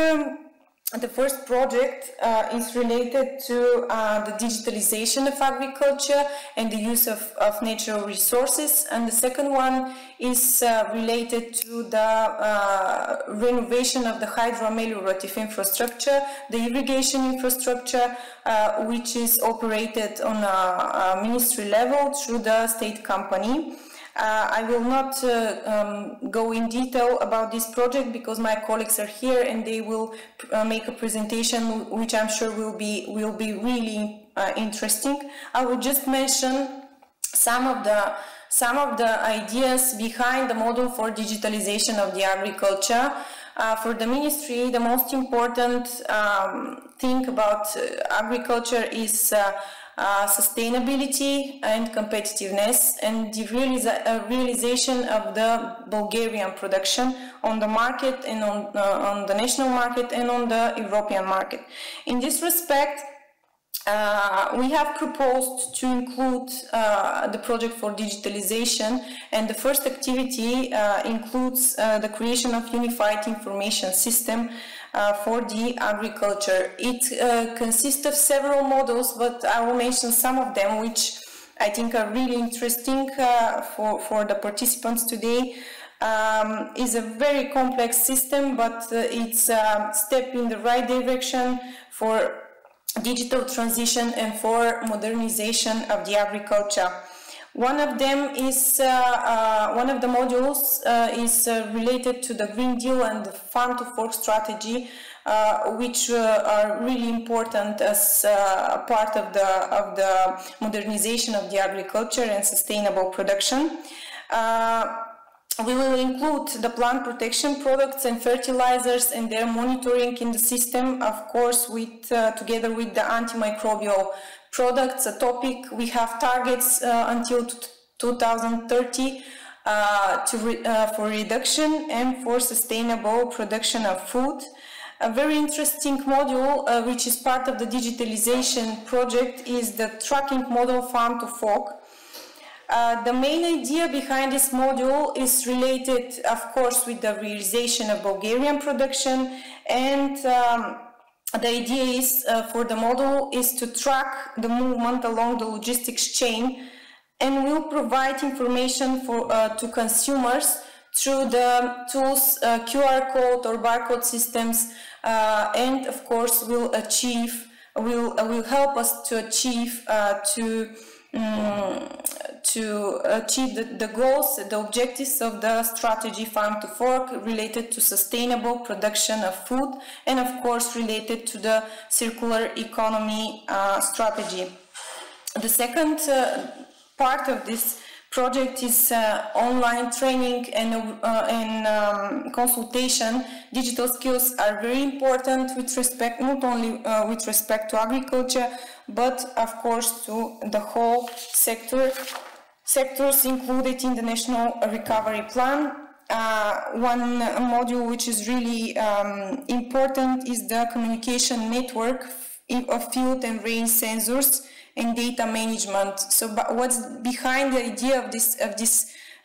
the first project is related to the digitalization of agriculture and the use of natural resources, and the second one is related to the renovation of the hydroameliorative infrastructure, the irrigation infrastructure, which is operated on a ministry level through the state company. I will not go in detail about this project because my colleagues are here and they will make a presentation which I'm sure will be really interesting. I will just mention some of the ideas behind the model for digitalization of the agriculture. For the ministry, the most important thing about agriculture is sustainability and competitiveness, and the realization of the Bulgarian production on the market and on the national market and on the European market. In this respect, we have proposed to include the project for digitalization, and the first activity includes the creation of unified information system for the agriculture. It consists of several models, but I will mention some of them which I think are really interesting for the participants today. Is a very complex system, but it's a step in the right direction for digital transition and for modernization of the agriculture. One of them is, one of the modules is related to the Green Deal and the Farm to Fork strategy, which are really important as part of the modernization of the agriculture and sustainable production. We will include the plant protection products and fertilizers and their monitoring in the system, of course, together with the antimicrobial products, a topic. We have targets until 2030 for reduction and for sustainable production of food. A very interesting module, which is part of the digitalization project, is the tracking model farm to fork. The main idea behind this module is related, of course, with the realization of Bulgarian production, and the idea is for the model is to track the movement along the logistics chain and will provide information to consumers through the tools, QR code or barcode systems, and of course will help us to achieve the goals, the objectives of the strategy Farm to Fork related to sustainable production of food and of course related to the circular economy strategy. The second part of this project is online training and consultation. Digital skills are very important with respect, not only with respect to agriculture, but of course to the whole sectors included in the National Recovery Plan. One module which is really important is the communication network of field and range sensors and data management. So what's behind the idea of this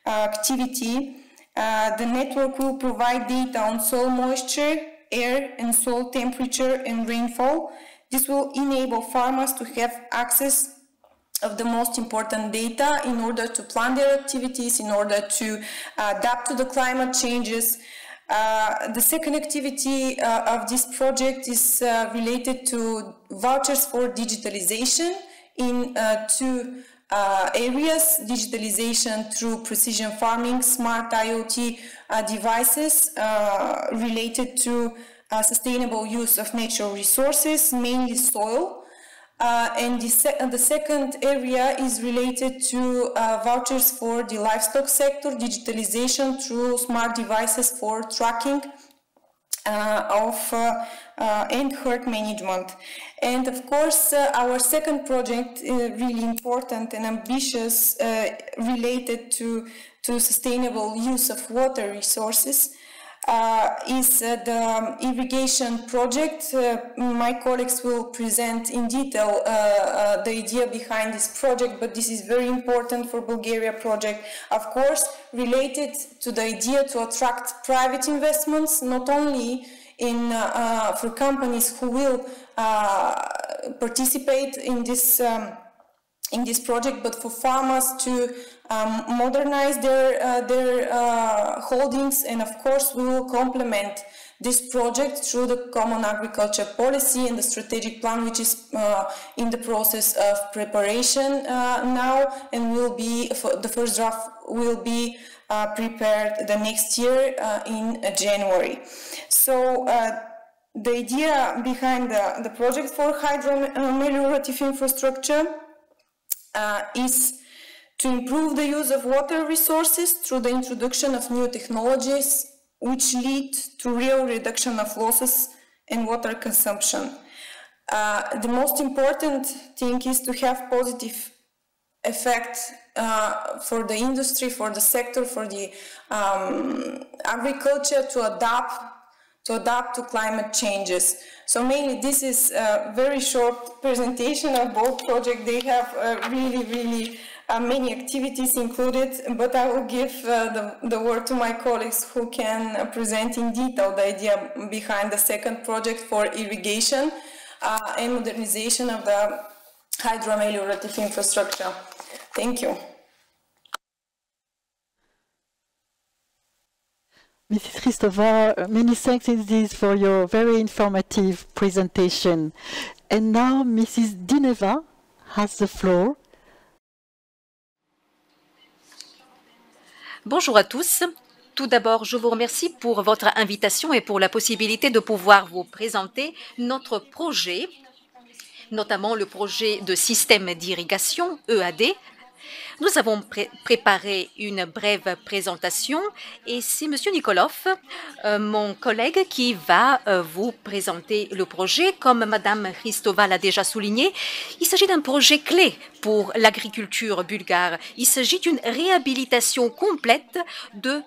activity? The network will provide data on soil moisture, air and soil temperature and rainfall. This will enable farmers to have access of the most important data in order to plan their activities, in order to adapt to the climate changes. The second activity of this project is related to vouchers for digitalization in two areas: digitalization through precision farming, smart IoT devices related to sustainable use of natural resources, mainly soil. And the second area is related to vouchers for the livestock sector, digitalization through smart devices for tracking and herd management. And of course, our second project, really important and ambitious, related to sustainable use of water resources, is the irrigation project. My colleagues will present in detail the idea behind this project, but this is very important for Bulgaria project. Of course, related to the idea to attract private investments, not only for companies who will participate in this project, but for farmers to modernize their holdings, and of course we will complement this project through the Common Agriculture Policy and the strategic plan, which is in the process of preparation now, and will be the first draft will be prepared the next year in January. So the idea behind the project for hydromeliorative infrastructure is to improve the use of water resources through the introduction of new technologies which lead to real reduction of losses in water consumption. The most important thing is to have positive effect for the industry, for the sector, for the agriculture to adapt to climate changes. So mainly this is a very short presentation of both projects. They have really many activities included, but I will give the word to my colleagues who can present in detail the idea behind the second project for irrigation and modernization of the hydromeliorative infrastructure. Thank you. Mrs. Christova, many thanks indeed for your very informative presentation. And now Mrs. Dineva has the floor. Bonjour à tous. Tout d'abord, je vous remercie pour votre invitation et pour la possibilité de pouvoir vous présenter notre projet, notamment le projet de système d'irrigation, EAD, Nous avons préparé une brève présentation et c'est M. Nikolov, mon collègue, qui va vous présenter le projet. Comme Mme Hristova l'a déjà souligné, il s'agit d'un projet clé pour l'agriculture bulgare. Il s'agit d'une réhabilitation complète de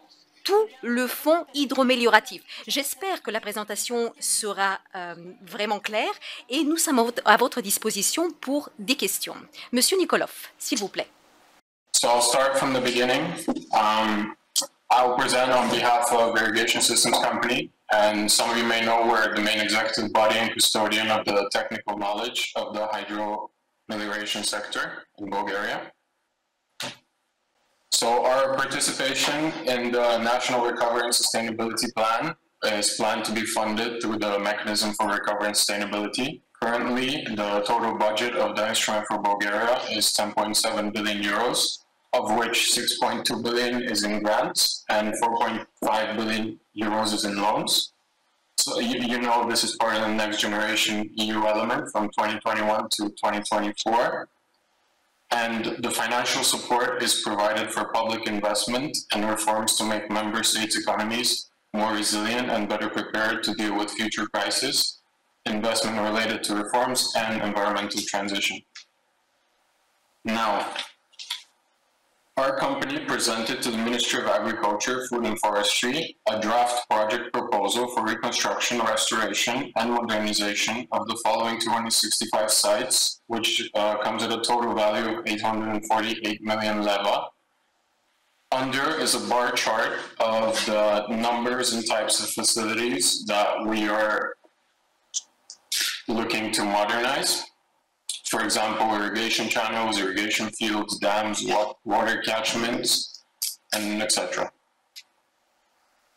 tout le fonds hydromélioratif. J'espère que la présentation sera vraiment claire et nous sommes à votre disposition pour des questions. Monsieur Nikolov, s'il vous plaît. So I'll start from the beginning. I'll present on behalf of Irrigation Systems Company, and some of you may know we're the main executive body and custodian of the technical knowledge of the hydromelioration sector in Bulgaria. So our participation in the National Recovery and Sustainability Plan is planned to be funded through the Mechanism for Recovery and Sustainability. Currently, the total budget of the instrument for Bulgaria is 10.7 billion euros, of which 6.2 billion is in grants and 4.5 billion euros is in loans. So you know this is part of the Next Generation EU element from 2021 to 2024. And the financial support is provided for public investment and reforms to make member states' economies more resilient and better prepared to deal with future crises, investment related to reforms and environmental transition. Now, our company presented to the Ministry of Agriculture, Food and Forestry a draft project proposal for reconstruction, restoration, and modernization of the following 265 sites, which comes at a total value of 848 million leva. Under is a bar chart of the numbers and types of facilities that we are looking to modernize. For example, irrigation channels, irrigation fields, dams, water catchments, and etc.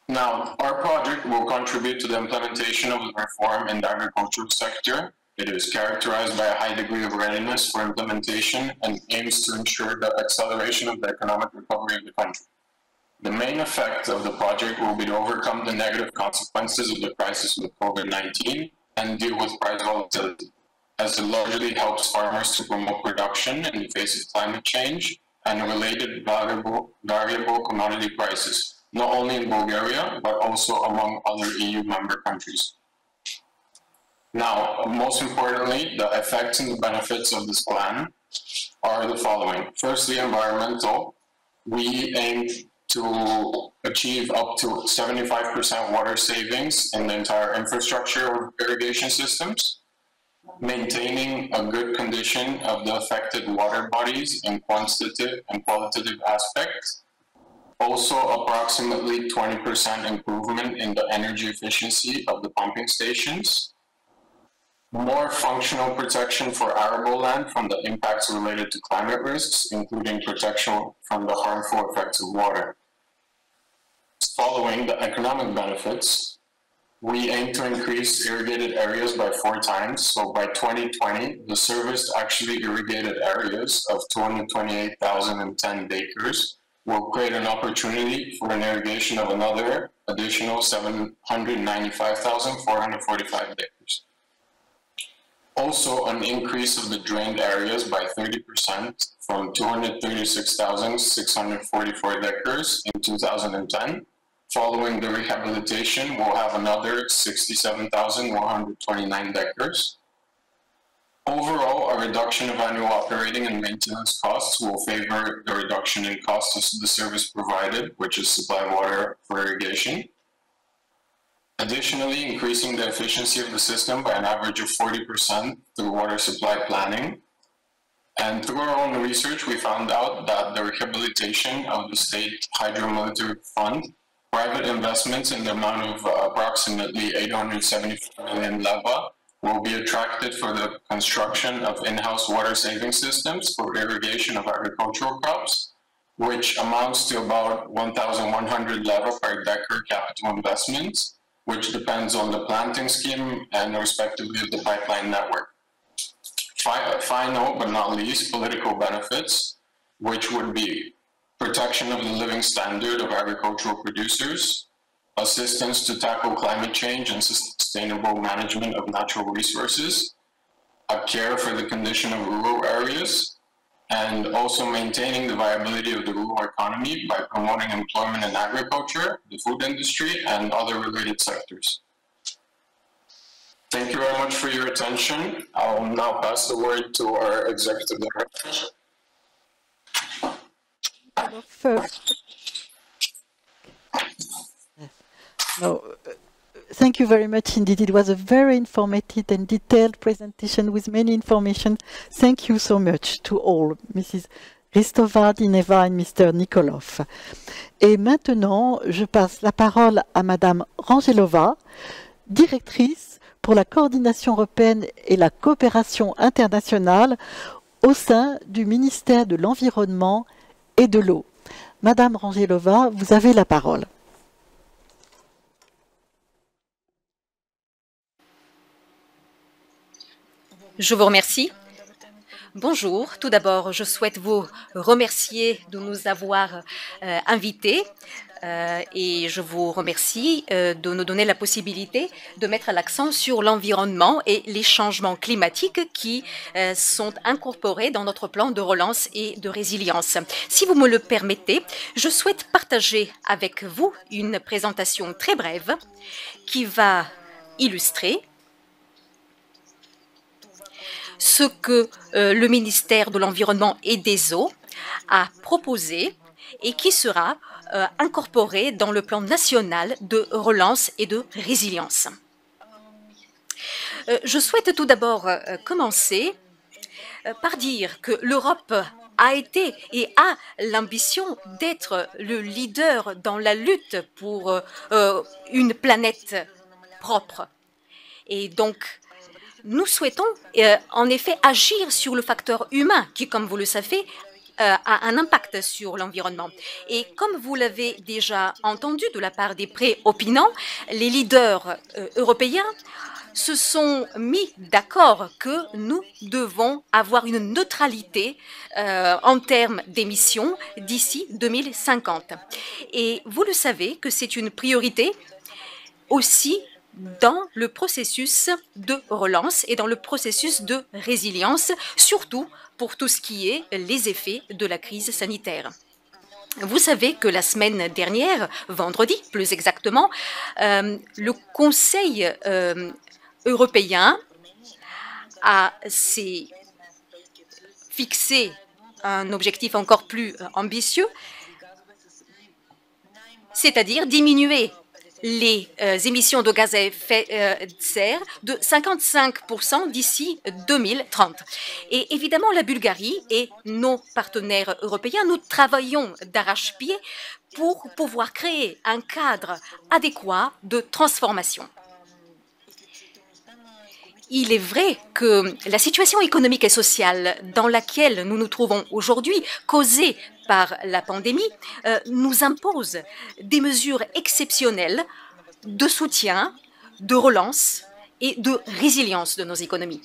Now, our project will contribute to the implementation of the reform in the agricultural sector. It is characterized by a high degree of readiness for implementation and aims to ensure the acceleration of the economic recovery of the country. The main effect of the project will be to overcome the negative consequences of the crisis with COVID-19 and deal with price volatility, as it largely helps farmers to promote production in the face of climate change and related variable commodity prices, not only in Bulgaria, but also among other EU member countries. Now, most importantly, the effects and the benefits of this plan are the following. Firstly, environmental. We aim to achieve up to 75% water savings in the entire infrastructure of irrigation systems, maintaining a good condition of the affected water bodies in quantitative and qualitative aspects. Also, approximately 20% improvement in the energy efficiency of the pumping stations. More functional protection for arable land from the impacts related to climate risks, including protection from the harmful effects of water. Following the economic benefits, we aim to increase irrigated areas by 4 times. So by 2020, the serviced actually irrigated areas of 228,010 acres will create an opportunity for an irrigation of another additional 795,445 acres. Also, an increase of the drained areas by 30% from 236,644 acres in 2010. Following the rehabilitation, we'll have another 67,129 acres. Overall, a reduction of annual operating and maintenance costs will favor the reduction in costs of the service provided, which is supply water for irrigation. Additionally, increasing the efficiency of the system by an average of 40% through water supply planning. And through our own research, we found out that the rehabilitation of the State Hydromilitary Fund, private investments in the amount of approximately 875 million leva will be attracted for the construction of in-house water saving systems for irrigation of agricultural crops, which amounts to about 1,100 leva per acre capital investments, which depends on the planting scheme and respectively of the pipeline network. Final but not least, political benefits, which would be protection of the living standard of agricultural producers, assistance to tackle climate change and sustainable management of natural resources, a care for the condition of rural areas, and also maintaining the viability of the rural economy by promoting employment in agriculture, the food industry, and other related sectors. Thank you very much for your attention. I'll now pass the word to our executive director. Thank you very much indeed. It was a very informative and detailed presentation with many information. Thank you so much to all, Mrs. Hristova, Dineva et Mr. Nikolov. Et maintenant, je passe la parole à Madame Rangelova, directrice pour la coordination européenne et la coopération internationale au sein du ministère de l'Environnement et de l'Eau. Madame Rangelova, vous avez la parole. Je vous remercie. Bonjour. Tout d'abord, je souhaite vous remercier de nous avoir invités et je vous remercie de nous donner la possibilité de mettre l'accent sur l'environnement et les changements climatiques qui sont incorporés dans notre plan de relance et de résilience. Si vous me le permettez, je souhaite partager avec vous une présentation très brève qui va illustrer ce que le ministère de l'Environnement et des Eaux a proposé et qui sera incorporé dans le plan national de relance et de résilience. Je souhaite tout d'abord commencer par dire que l'Europe a été et a l'ambition d'être le leader dans la lutte pour une planète propre. Et donc, nous souhaitons en effet agir sur le facteur humain qui, comme vous le savez, a un impact sur l'environnement. Et comme vous l'avez déjà entendu de la part des pré-opinants, les leaders européens se sont mis d'accord que nous devons avoir une neutralité en termes d'émissions d'ici 2050. Et vous le savez que c'est une priorité aussi dans le processus de relance et dans le processus de résilience, surtout pour tout ce qui est les effets de la crise sanitaire. Vous savez que la semaine dernière, vendredi plus exactement, le Conseil européen s'est fixé un objectif encore plus ambitieux, c'est-à-dire diminuer les émissions de gaz à effet de serre de 55% d'ici 2030. Et évidemment, la Bulgarie et nos partenaires européens, nous travaillons d'arrache-pied pour pouvoir créer un cadre adéquat de transformation. Il est vrai que la situation économique et sociale dans laquelle nous nous trouvons aujourd'hui, causée par la pandémie, nous impose des mesures exceptionnelles de soutien, de relance et de résilience de nos économies.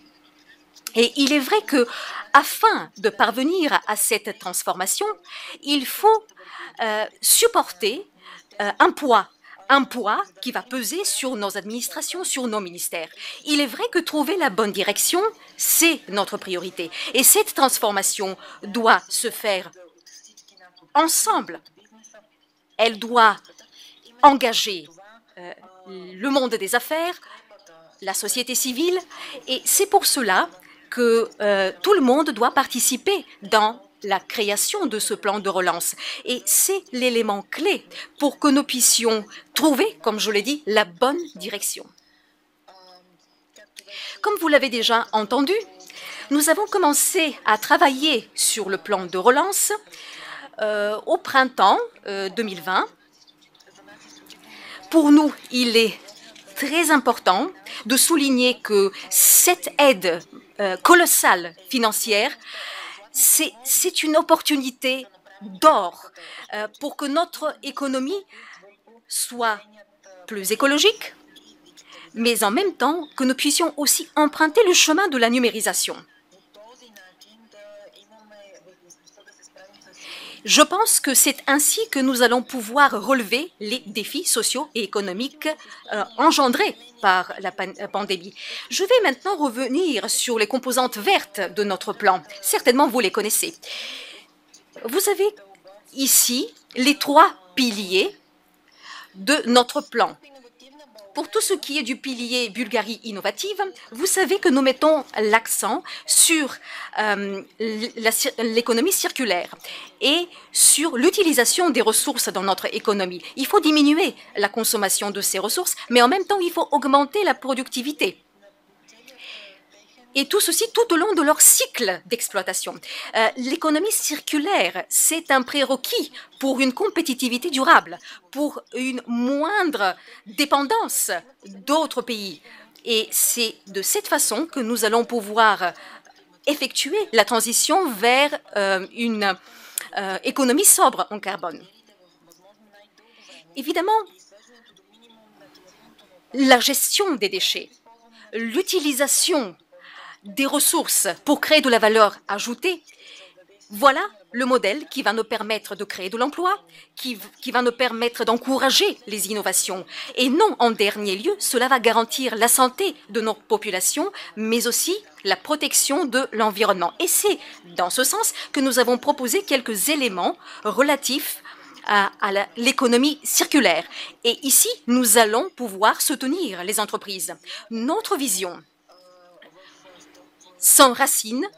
Et il est vrai que, afin de parvenir à cette transformation, il faut supporter un poids qui va peser sur nos administrations, sur nos ministères. Il est vrai que trouver la bonne direction, c'est notre priorité. Et cette transformation doit se faire ensemble. Elle doit engager le monde des affaires, la société civile, et c'est pour cela que tout le monde doit participer dans la création de ce plan de relance. Et c'est l'élément clé pour que nous puissions trouver, comme je l'ai dit, la bonne direction. Comme vous l'avez déjà entendu, nous avons commencé à travailler sur le plan de relance au printemps 2020. Pour nous, il est très important de souligner que cette aide colossale financière, c'est une opportunité d'or pour que notre économie soit plus écologique, mais en même temps que nous puissions aussi emprunter le chemin de la numérisation. Je pense que c'est ainsi que nous allons pouvoir relever les défis sociaux et économiques engendrés par la pandémie. Je vais maintenant revenir sur les composantes vertes de notre plan. Certainement, vous les connaissez. Vous avez ici les 3 piliers de notre plan. Pour tout ce qui est du pilier Bulgarie innovative, vous savez que nous mettons l'accent sur l'économie circulaire et sur l'utilisation des ressources dans notre économie. Il faut diminuer la consommation de ces ressources, mais en même temps, il faut augmenter la productivité. Et tout ceci tout au long de leur cycle d'exploitation. L'économie circulaire, c'est un prérequis pour une compétitivité durable, pour une moindre dépendance d'autres pays. Et c'est de cette façon que nous allons pouvoir effectuer la transition vers une économie sobre en carbone. Évidemment, la gestion des déchets, l'utilisation des ressources pour créer de la valeur ajoutée, voilà le modèle qui va nous permettre de créer de l'emploi, qui va nous permettre d'encourager les innovations. Et non, en dernier lieu, cela va garantir la santé de nos populations, mais aussi la protection de l'environnement. Et c'est dans ce sens que nous avons proposé quelques éléments relatifs à l'économie circulaire. Et ici, nous allons pouvoir soutenir les entreprises. Notre vision s'enracine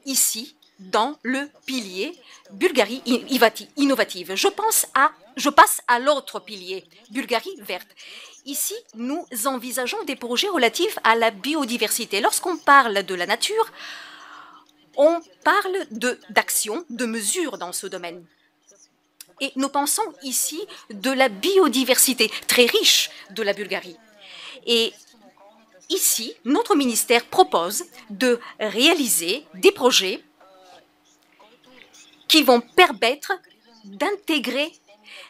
ici dans le pilier Bulgarie innovative. Je passe à l'autre pilier, Bulgarie verte. Ici, nous envisageons des projets relatifs à la biodiversité. Lorsqu'on parle de la nature, on parle d'actions, de mesures dans ce domaine. Et nous pensons ici de la biodiversité très riche de la Bulgarie. Et ici, notre ministère propose de réaliser des projets qui vont permettre d'intégrer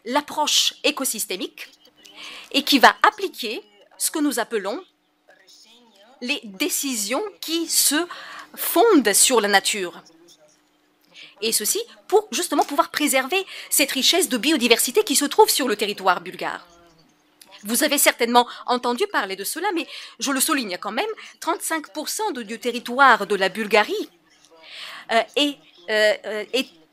l'approche écosystémique et qui va appliquer ce que nous appelons les décisions qui se fondent sur la nature. Et ceci pour justement pouvoir préserver cette richesse de biodiversité qui se trouve sur le territoire bulgare. Vous avez certainement entendu parler de cela, mais je le souligne quand même, 35% du territoire de la Bulgarie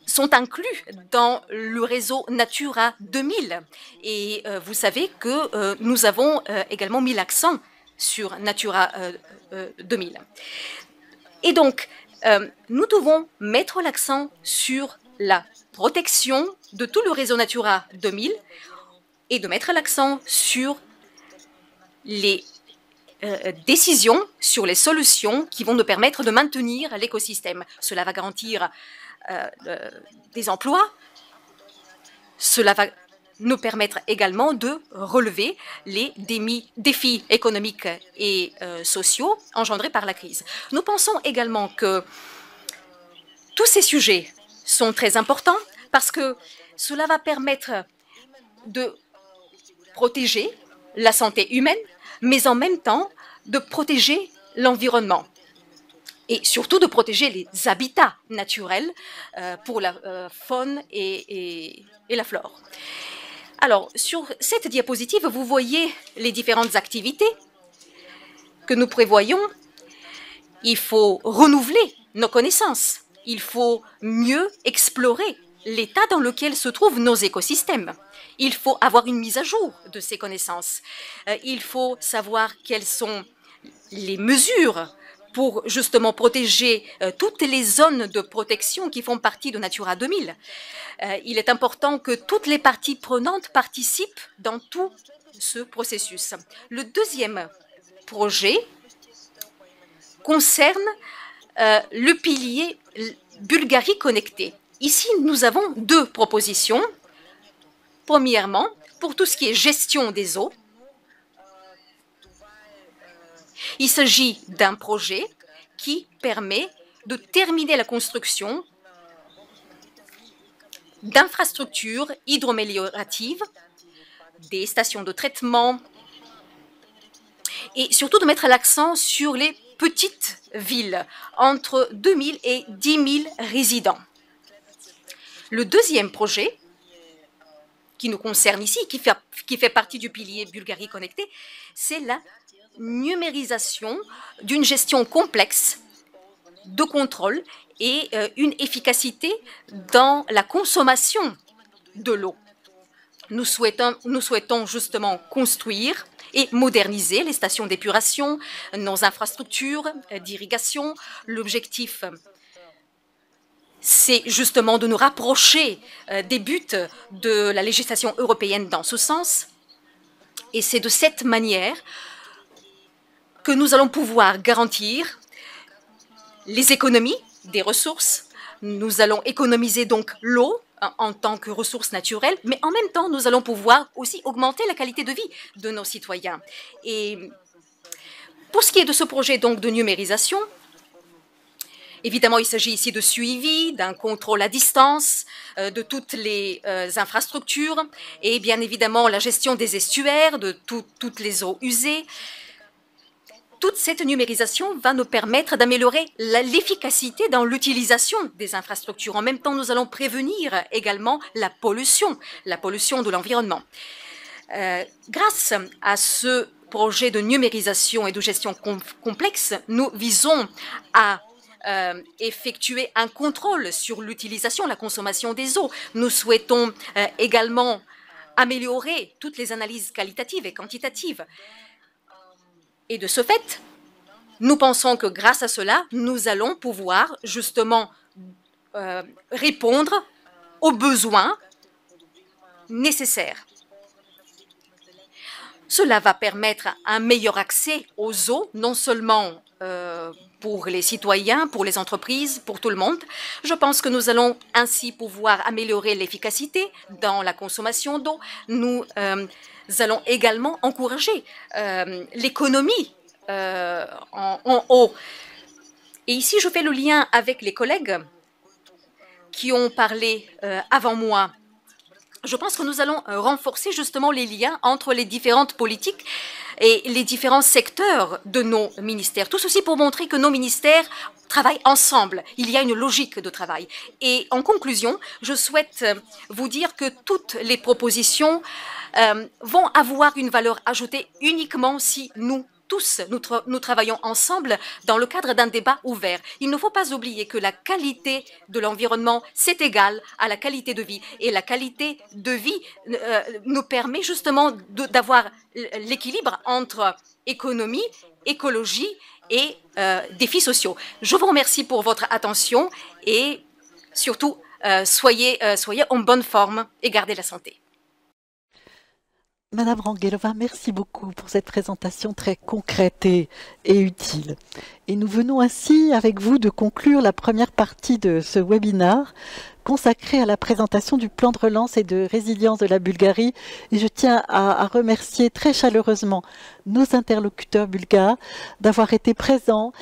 sont inclus dans le réseau Natura 2000. Et vous savez que nous avons également mis l'accent sur Natura 2000. Et donc, nous devons mettre l'accent sur la protection de tout le réseau Natura 2000 et de mettre l'accent sur les décisions, sur les solutions qui vont nous permettre de maintenir l'écosystème. Cela va garantir des emplois, cela va nous permettre également de relever les défis économiques et sociaux engendrés par la crise. Nous pensons également que tous ces sujets sont très importants parce que cela va permettre de protéger la santé humaine, mais en même temps de protéger l'environnement et surtout de protéger les habitats naturels pour la faune et la flore. Alors, sur cette diapositive, vous voyez les différentes activités que nous prévoyons. Il faut renouveler nos connaissances. Il faut mieux explorer l'état dans lequel se trouvent nos écosystèmes. Il faut avoir une mise à jour de ces connaissances. Il faut savoir quelles sont les mesures pour justement protéger toutes les zones de protection qui font partie de Natura 2000. Il est important que toutes les parties prenantes participent dans tout ce processus. Le deuxième projet concerne le pilier Bulgarie connectée. Ici, nous avons deux propositions. Premièrement, pour tout ce qui est gestion des eaux, il s'agit d'un projet qui permet de terminer la construction d'infrastructures hydroamélioratives, des stations de traitement et surtout de mettre l'accent sur les petites villes, entre 2000 et 10 000 résidents. Le deuxième projet qui nous concerne ici, qui fait partie du pilier Bulgarie connectée, c'est la numérisation d'une gestion complexe de contrôle et une efficacité dans la consommation de l'eau. Nous souhaitons justement construire et moderniser les stations d'épuration, nos infrastructures d'irrigation. L'objectif, c'est justement de nous rapprocher des buts de la législation européenne dans ce sens. Et c'est de cette manière que nous allons pouvoir garantir les économies des ressources. Nous allons économiser donc l'eau en tant que ressource naturelle, mais en même temps, nous allons pouvoir aussi augmenter la qualité de vie de nos citoyens. Et pour ce qui est de ce projet donc de numérisation, évidemment, il s'agit ici de suivi, d'un contrôle à distance, de toutes les infrastructures et bien évidemment la gestion des estuaires, de toutes les eaux usées. Toute cette numérisation va nous permettre d'améliorer l'efficacité dans l'utilisation des infrastructures. En même temps, nous allons prévenir également la pollution de l'environnement. Grâce à ce projet de numérisation et de gestion complexe, nous visons à effectuer un contrôle sur l'utilisation, la consommation des eaux. Nous souhaitons également améliorer toutes les analyses qualitatives et quantitatives. Et de ce fait, nous pensons que grâce à cela, nous allons pouvoir justement répondre aux besoins nécessaires. Cela va permettre un meilleur accès aux eaux, non seulement pour les citoyens, pour les entreprises, pour tout le monde. Je pense que nous allons ainsi pouvoir améliorer l'efficacité dans la consommation d'eau. Nous allons également encourager l'économie en eau. Et ici, je fais le lien avec les collègues qui ont parlé avant moi. Je pense que nous allons renforcer justement les liens entre les différentes politiques et les différents secteurs de nos ministères. Tout ceci pour montrer que nos ministères travaillent ensemble. Il y a une logique de travail. Et en conclusion, je souhaite vous dire que toutes les propositions vont avoir une valeur ajoutée uniquement si nous tous, nous travaillons ensemble dans le cadre d'un débat ouvert. Il ne faut pas oublier que la qualité de l'environnement, c'est égal à la qualité de vie. Et la qualité de vie nous permet justement d'avoir l'équilibre entre économie, écologie et défis sociaux. Je vous remercie pour votre attention et surtout, soyez en bonne forme et gardez la santé. Madame Rangelova, merci beaucoup pour cette présentation très concrète et utile. Et nous venons ainsi avec vous de conclure la première partie de ce webinaire consacré à la présentation du plan de relance et de résilience de la Bulgarie. Et je tiens à remercier très chaleureusement nos interlocuteurs bulgares d'avoir été présents,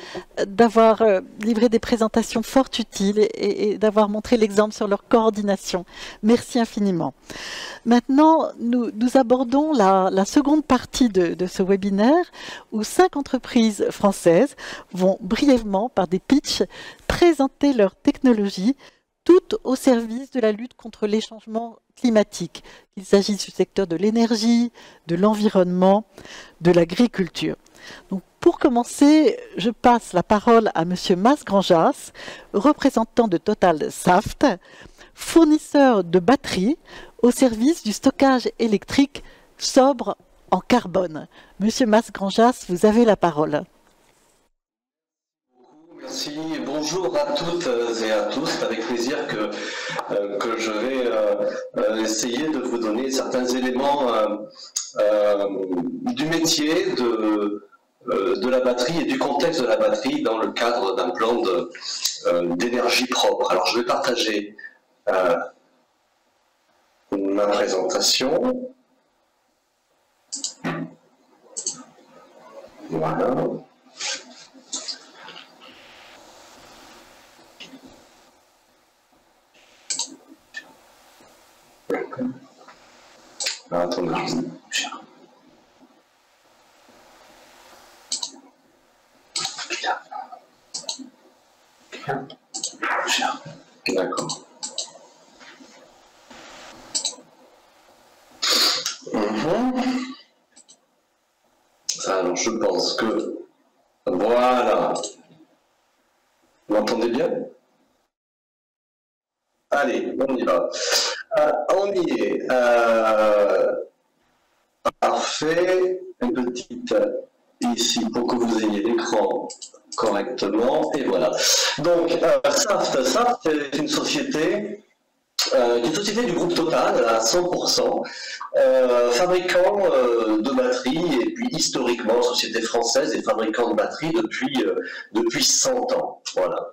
d'avoir livré des présentations fort utiles et d'avoir montré l'exemple sur leur coordination. Merci infiniment. Maintenant, nous abordons la seconde partie de ce webinaire où 5 entreprises françaises vont brièvement, par des pitchs, présenter leur technologie toutes au service de la lutte contre les changements climatiques. Il s'agit du secteur de l'énergie, de l'environnement, de l'agriculture. Donc, pour commencer, je passe la parole à M. Mas-Granjas, représentant de Total Saft, fournisseur de batteries au service du stockage électrique sobre en carbone. Monsieur Mas-Granjas, vous avez la parole. Merci, bonjour à toutes et à tous. C'est avec plaisir que je vais essayer de vous donner certains éléments du métier de la batterie et du contexte de la batterie dans le cadre d'un plan d'énergie propre. Alors je vais partager ma présentation. Voilà. Attendez, d'accord. Alors, je pense que... Voilà. Vous m'entendez bien? Allez, on y va. On y est. Parfait. Une petite ici pour que vous ayez l'écran correctement. Et voilà. Donc, Saft est une société du groupe Total à 100%, fabricant de batteries, et puis historiquement société française et fabricant de batteries depuis 100 ans. Voilà.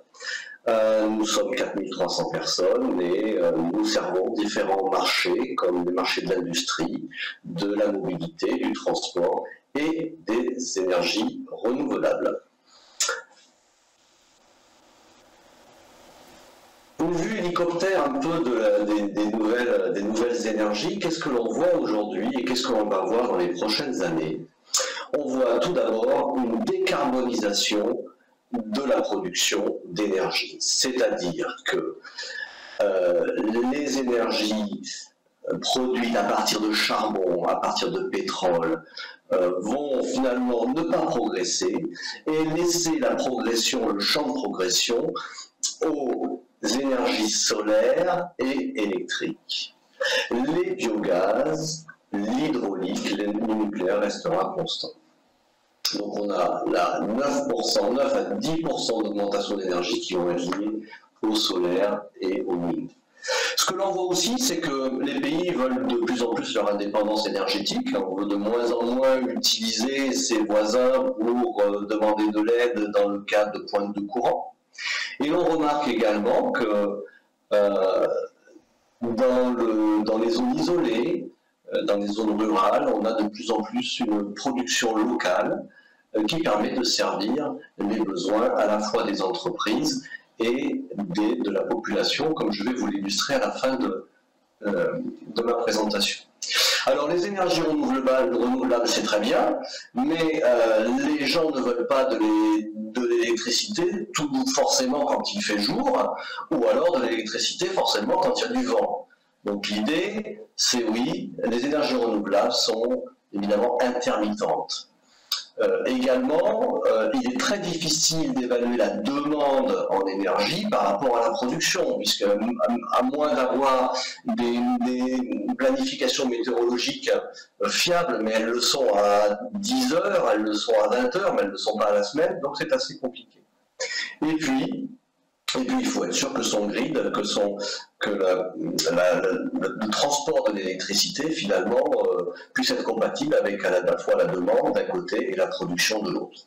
Nous sommes 4300 personnes et nous servons différents marchés, comme les marchés de l'industrie, de la mobilité, du transport et des énergies renouvelables. Une vue hélicoptère un peu des nouvelles énergies, qu'est-ce que l'on voit aujourd'hui et qu'est-ce que l'on va voir dans les prochaines années? On voit tout d'abord une décarbonisation de la production d'énergie, c'est-à-dire que les énergies produites à partir de charbon, à partir de pétrole, vont finalement ne pas progresser et laisser la progression, le champ de progression aux énergies solaires et électriques. Les biogaz, l'hydraulique, le nucléaire restera constant. Donc on a là 9%, 9 à 10% d'augmentation d'énergie qui vont être liées au solaire et au wind. Ce que l'on voit aussi, c'est que les pays veulent de plus en plus leur indépendance énergétique. On veut de moins en moins utiliser ses voisins pour demander de l'aide dans le cas de pointe de courant. Et l'on remarque également que dans les zones isolées, dans les zones rurales, on a de plus en plus une production locale qui permet de servir les besoins à la fois des entreprises et de la population, comme je vais vous l'illustrer à la fin de ma présentation. Alors les énergies renouvelables, c'est très bien, mais les gens ne veulent pas de l'électricité tout forcément quand il fait jour, ou alors de l'électricité forcément quand il y a du vent. Donc l'idée, c'est oui, les énergies renouvelables sont évidemment intermittentes. Également, il est très difficile d'évaluer la demande en énergie par rapport à la production, puisque à moins d'avoir des planifications météorologiques fiables, mais elles le sont à 10 heures, elles le sont à 20 heures, mais elles ne le sont pas à la semaine, donc c'est assez compliqué. Et puis, il faut être sûr que son grid, que le transport de l'électricité, finalement, puisse être compatible avec à la fois la demande d'un côté et la production de l'autre.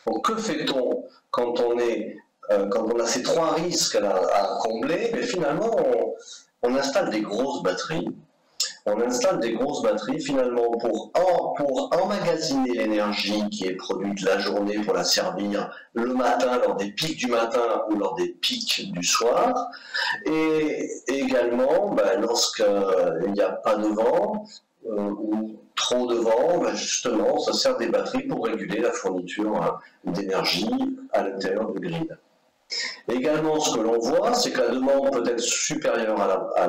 Donc, que fait-on quand on a ces trois risques à combler? Mais finalement, on installe des grosses batteries. On installe des grosses batteries finalement pour emmagasiner l'énergie qui est produite la journée pour la servir le matin lors des pics du matin ou lors des pics du soir. Et également, lorsqu'il n'y a pas de vent ou trop de vent, justement, ça sert des batteries pour réguler la fourniture d'énergie à l'intérieur du grid. Également, ce que l'on voit, c'est que la demande peut être supérieure à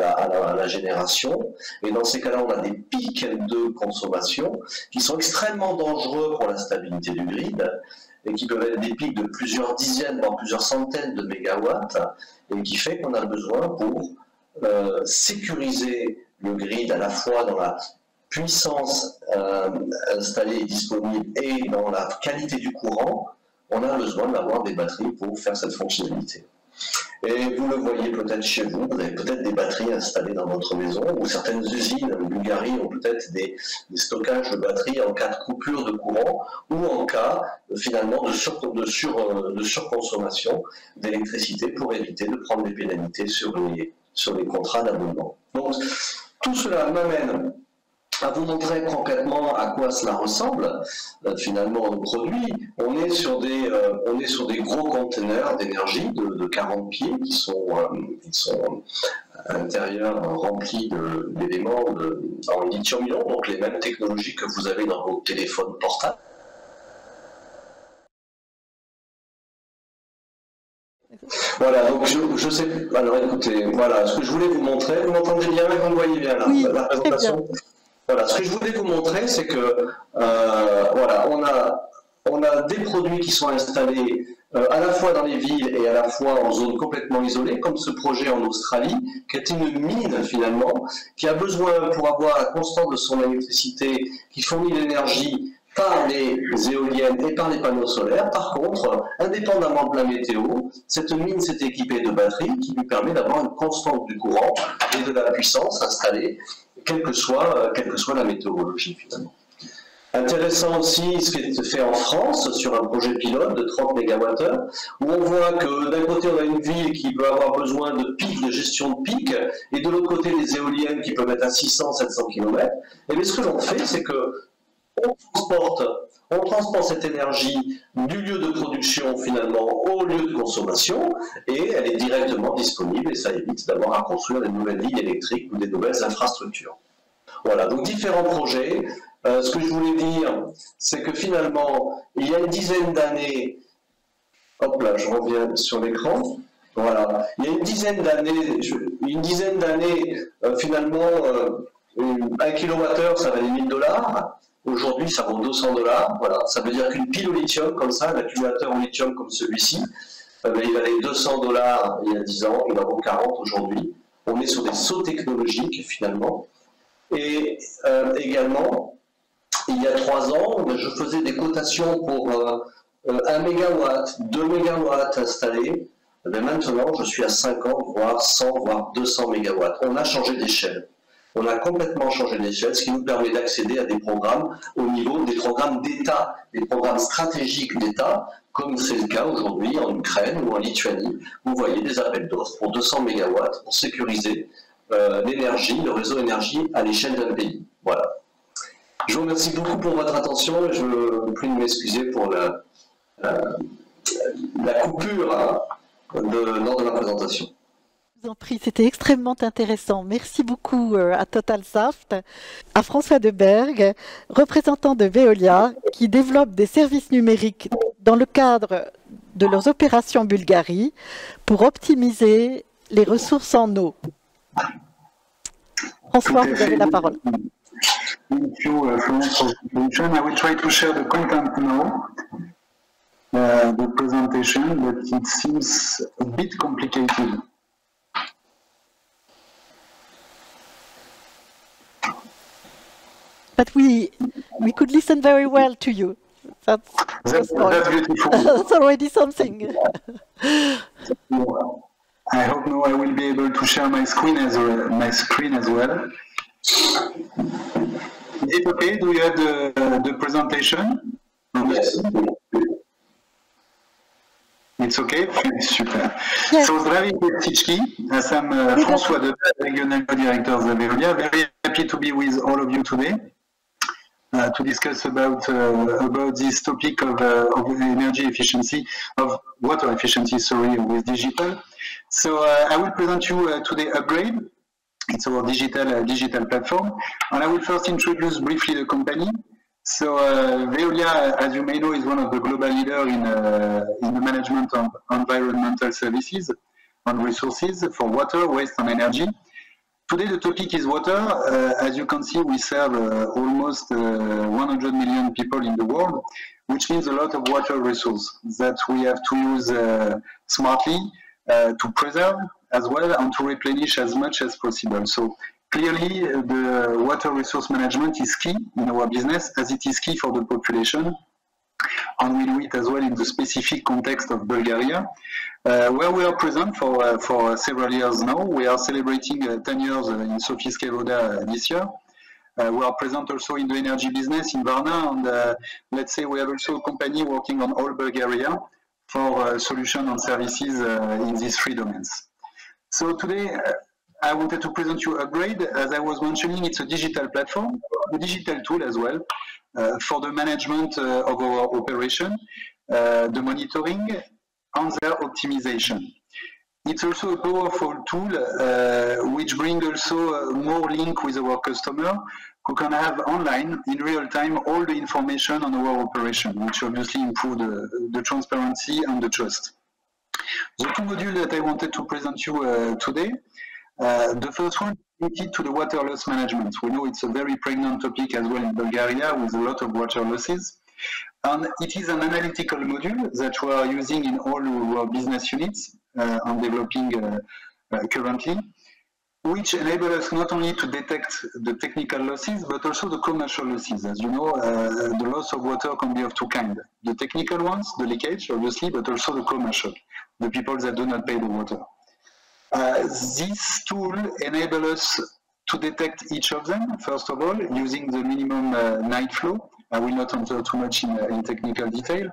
la génération, et dans ces cas-là, on a des pics de consommation qui sont extrêmement dangereux pour la stabilité du grid, et qui peuvent être des pics de plusieurs dizaines, voire plusieurs centaines de mégawatts, et qui fait qu'on a besoin pour sécuriser le grid à la fois dans la puissance installée et disponible et dans la qualité du courant. On a besoin d'avoir des batteries pour faire cette fonctionnalité. Et vous le voyez peut-être chez vous, vous avez peut-être des batteries installées dans votre maison, ou certaines usines en Bulgarie ont peut-être des stockages de batteries en cas de coupure de courant, ou en cas finalement de surconsommation d'électricité pour éviter de prendre des pénalités sur les contrats d'abonnement. Donc tout cela m'amène à vous montrer concrètement à quoi cela ressemble, finalement, nos produits. On est sur des gros conteneurs d'énergie de 40 pieds qui sont à l'intérieur remplis d'éléments en lithium-ion, donc les mêmes technologies que vous avez dans vos téléphones portables. Voilà, donc je sais. Alors écoutez, voilà ce que je voulais vous montrer. Vous m'entendez bien, vous me voyez bien là, oui, la présentation. Voilà, ce que je voulais vous montrer, c'est que voilà, on a des produits qui sont installés à la fois dans les villes et à la fois en zone complètement isolée, comme ce projet en Australie, qui est une mine finalement, qui a besoin, pour avoir la constante de son électricité, qui fournit l'énergie par les éoliennes et par les panneaux solaires. Par contre, indépendamment de la météo, cette mine s'est équipée de batteries qui lui permet d'avoir une constante du courant et de la puissance installée, quelle que soit la météorologie finalement. Intéressant aussi ce qui est fait en France sur un projet pilote de 30 MWh, où on voit que d'un côté on a une ville qui peut avoir besoin de pics, de gestion de pics, et de l'autre côté des éoliennes qui peuvent être à 600-700 km. Et bien ce que l'on fait, c'est que on transporte cette énergie du lieu de production finalement au lieu de consommation, et elle est directement disponible, et ça évite d'avoir à construire des nouvelles lignes électriques ou des nouvelles infrastructures. Voilà, donc différents projets. Ce que je voulais dire, c'est que finalement, il y a une dizaine d'années, hop là, je reviens sur l'écran, voilà, il y a une dizaine d'années, finalement, 1 kWh, ça valait 1 000 $, aujourd'hui ça vaut 200 $, voilà, ça veut dire qu'une pile au lithium, comme ça, un accumulateur au lithium comme celui-ci, il valait 200 $ il y a 10 ans, il en vaut 40 aujourd'hui. On est sur des sauts technologiques finalement, et également, il y a 3 ans, je faisais des cotations pour 1 MW, 2 MW installés. Mais maintenant, je suis à 50, voire 100, voire 200 MW. On a changé d'échelle. On a complètement changé d'échelle, ce qui nous permet d'accéder à des programmes au niveau des programmes d'État, des programmes stratégiques d'État, comme c'est le cas aujourd'hui en Ukraine ou en Lituanie. Vous voyez des appels d'offres pour 200 MW pour sécuriser l'énergie, le réseau énergie à l'échelle d'un pays. Voilà. Je vous remercie beaucoup pour votre attention et je vous prie de m'excuser pour la coupure lors de la présentation. Je vous en prie, c'était extrêmement intéressant. Merci beaucoup à TotalSaft, à François Deberg, représentant de Veolia, qui développe des services numériques dans le cadre de leurs opérations en Bulgarie pour optimiser les ressources en eau. François, vous avez la parole. Thank you, Florence, for the presentation. I will try to share the content now, the presentation, but it seems a bit complicated. But we could listen very well to you. That's beautiful. That's already something. I hope now I will be able to share my screen as well. Is it okay? Do you have the presentation? Yes. It's okay? Super. Yes. So, Zdraví Pestičky, I'm François Deberg, Regional Director of Veolia. Very happy to be with all of you today to discuss about this topic of energy efficiency, of water efficiency, sorry, with digital. So I will present you today Upgrade. It's our digital platform, and I will first introduce briefly the company. So Veolia, as you may know, is one of the global leaders in the management of environmental services and resources for water, waste, and energy. Today the topic is water. As you can see, we serve almost 100 million people in the world, which means a lot of water resources that we have to use smartly to preserve as well and to replenish as much as possible. So clearly the water resource management is key in our business, as it is key for the population. And we do it as well in the specific context of Bulgaria, where we are present for several years now. We are celebrating 10 years in Sofiske Voda this year. We are present also in the energy business in Varna, and let's say we have also a company working on all Bulgaria for solutions and services in these 3 domains. So today I wanted to present you Upgrade. As I was mentioning, it's a digital platform, a digital tool as well, for the management of our operation, the monitoring, and their optimization. It's also a powerful tool which brings also more link with our customer, who can have online in real time all the information on our operation, which obviously improve the transparency and the trust. The 2 modules that I wanted to present you today The first one is related to the water loss management. We know it's a very pregnant topic as well in Bulgaria with a lot of water losses. And it is an analytical module that we are using in all our business units and developing currently, which enable us not only to detect the technical losses, but also the commercial losses. As you know, the loss of water can be of two kinds. The technical ones, the leakage, obviously, but also the commercial, the people that do not pay the water. This tool enables us to detect each of them, first of all, using the minimum night flow. I will not enter too much in technical detail.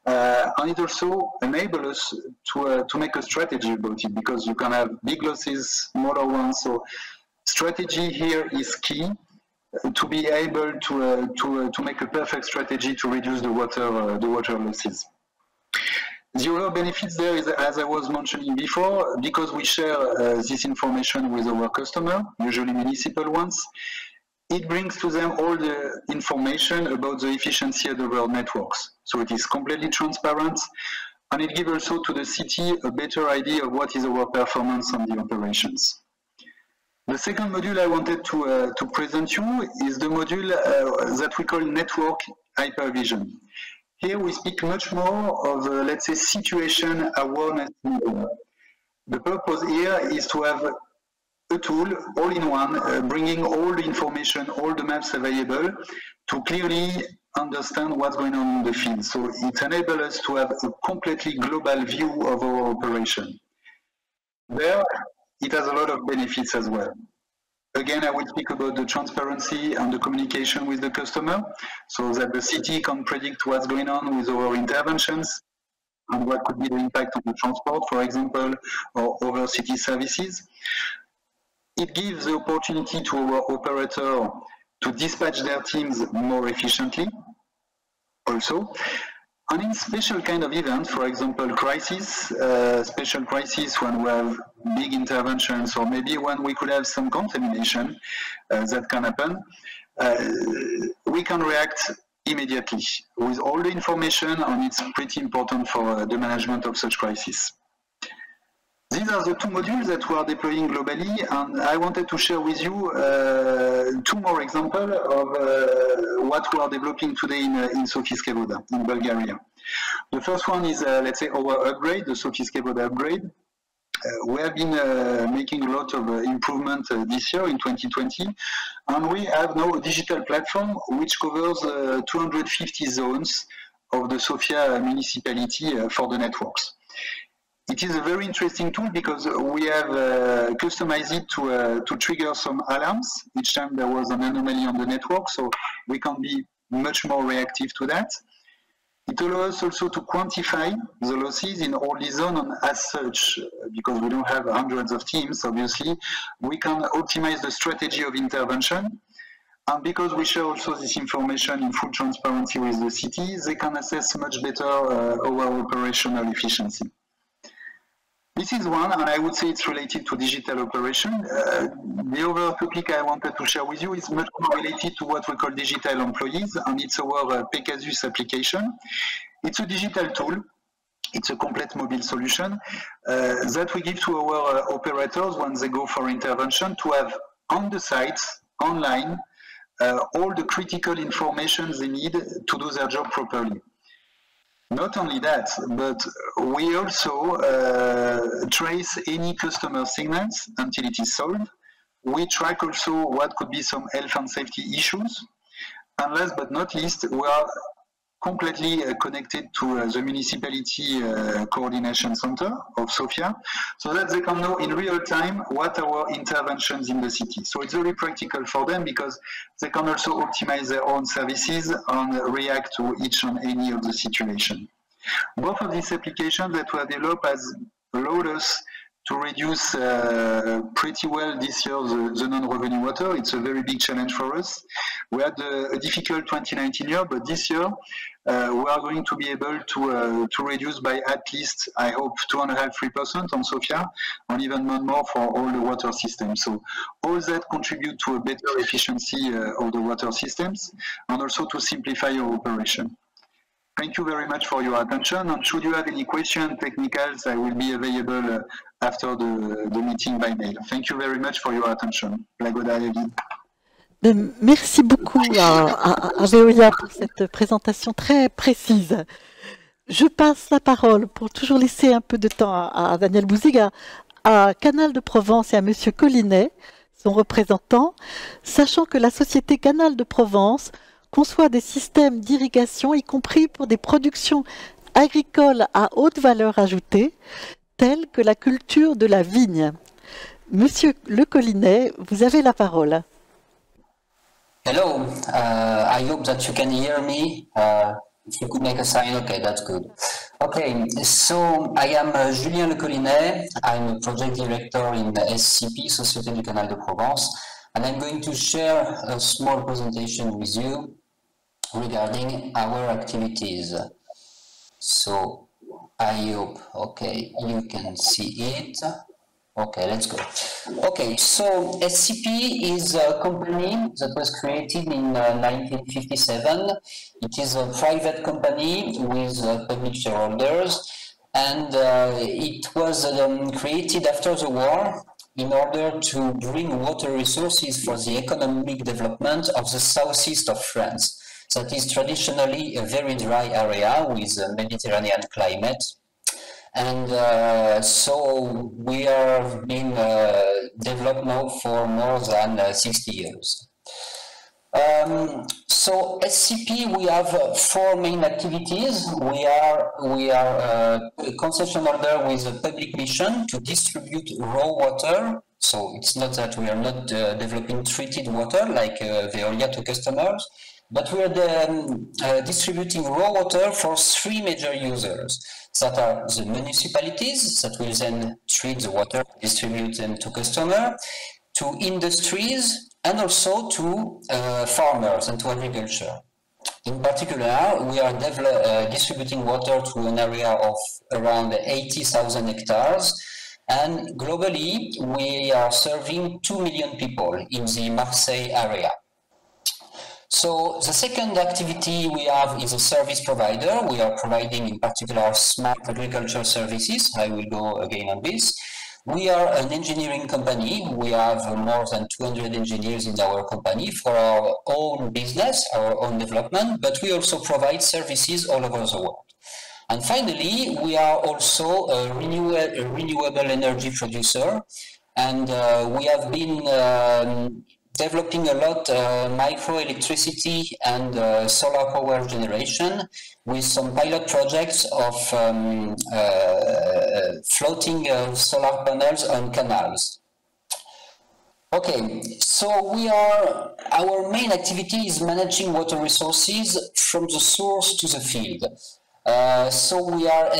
And it also enables us to make a strategy about it, because you can have big losses, smaller ones. So strategy here is key to be able to make a perfect strategy to reduce the water losses. The other benefits there is, as I was mentioning before, because we share this information with our customer, usually municipal ones, it brings to them all the information about the efficiency of our networks. So it is completely transparent, and it gives also to the city a better idea of what is our performance on the operations. The second module I wanted to present you is the module that we call Network Hypervision. Here we speak much more of, let's say, situation awareness. The purpose here is to have a tool, all-in-one, bringing all the information, all the maps available, to clearly understand what's going on in the field. So it enables us to have a completely global view of our operation. There, it has a lot of benefits as well. Again, I will speak about the transparency and the communication with the customer, so that the city can predict what's going on with our interventions and what could be the impact on the transport, for example, or other city services. It gives the opportunity to our operator to dispatch their teams more efficiently also. And in special kind of events, for example, crisis, special crisis when we have big interventions, or maybe when we could have some contamination that can happen, we can react immediately with all the information, and it's pretty important for the management of such crisis. These are the two modules that we are deploying globally, and I wanted to share with you two more examples of what we are developing today in Sofiske Voda, in Bulgaria. The first one is, let's say, our upgrade, the Sofiske Voda upgrade. We have been making a lot of improvement this year in 2020, and we have now a digital platform which covers 250 zones of the Sofia municipality for the networks. It is a very interesting tool because we have customized it to trigger some alarms each time there was an anomaly on the network, so we can be much more reactive to that. It allows us also to quantify the losses in all these zones, and as such, because we don't have hundreds of teams, obviously, we can optimize the strategy of intervention. And because we share also this information in full transparency with the city, they can assess much better our operational efficiency. This is one, and I would say it's related to digital operation. The other topic I wanted to share with you is much more related to what we call digital employees, and it's our Pegasus application. It's a digital tool. It's a complete mobile solution that we give to our operators when they go for intervention to have on the site, online, all the critical information they need to do their job properly. Not only that, but we also trace any customer signals until it is solved. We track also what could be some health and safety issues. And last but not least, we are completely connected to the municipality coordination center of Sofia, so that they can know in real time what our interventions in the city. So it's very practical for them because they can also optimize their own services and react to each and any of the situation. Both of these applications that were developed has allowed us to reduce pretty well this year the non-revenue water. It's a very big challenge for us. We had a difficult 2019 year, but this year we are going to be able to reduce by at least, I hope, 2.5–3% on Sofia, and even more for all the water systems. So all that contribute to a better efficiency of the water systems, and also to simplify your operation. Thank you very much for your attention, and should you have any questions, technicals, I will be available after the meeting by mail. Thank you very much for your attention. Lagoda David. Merci beaucoup à Veolia pour cette présentation très précise. Je passe la parole, pour toujours laisser un peu de temps à Daniel Bouzig, à Canal de Provence et à Monsieur Collinet, son représentant, sachant que la société Canal de Provence conçoit des systèmes d'irrigation, y compris pour des productions agricoles à haute valeur ajoutée, telles que la culture de la vigne. Monsieur Le Collinet, vous avez la parole. Hello, I hope that you can hear me. If you could make a sign, okay, that's good. Okay, so I am Julien Le Collinet. I'm a project director in the SCP, Société du Canal de Provence, and I'm going to share a small presentation with you regarding our activities. So I hope, okay, you can see it. Okay, let's go. Okay, so SCP is a company that was created in 1957. It is a private company with public shareholders, and it was created after the war in order to bring water resources for the economic development of the southeast of France. That is traditionally a very dry area with a Mediterranean climate. And so we have been developed now for more than 60 years. So SCP, we have 4 main activities. We are a concession holder with a public mission to distribute raw water. So it's not that we are not developing treated water like Veolia to customers, but we are distributing raw water for 3 major users. That are the municipalities that will then treat the water, distribute them to customers, to industries, and also to farmers and to agriculture. In particular, we are distributing water to an area of around 80,000 hectares, and globally we are serving 2 million people in the Marseille area. So the second activity we have is a service provider. We are providing in particular smart agriculture services. I will go again on this. We are an engineering company. We have more than 200 engineers in our company for our own business, our own development, but we also provide services all over the world. And finally, we are also a renewable energy producer, and we have been developing a lot microelectricity and solar power generation with some pilot projects of floating solar panels on canals. Okay, so our main activity is managing water resources from the source to the field. So we are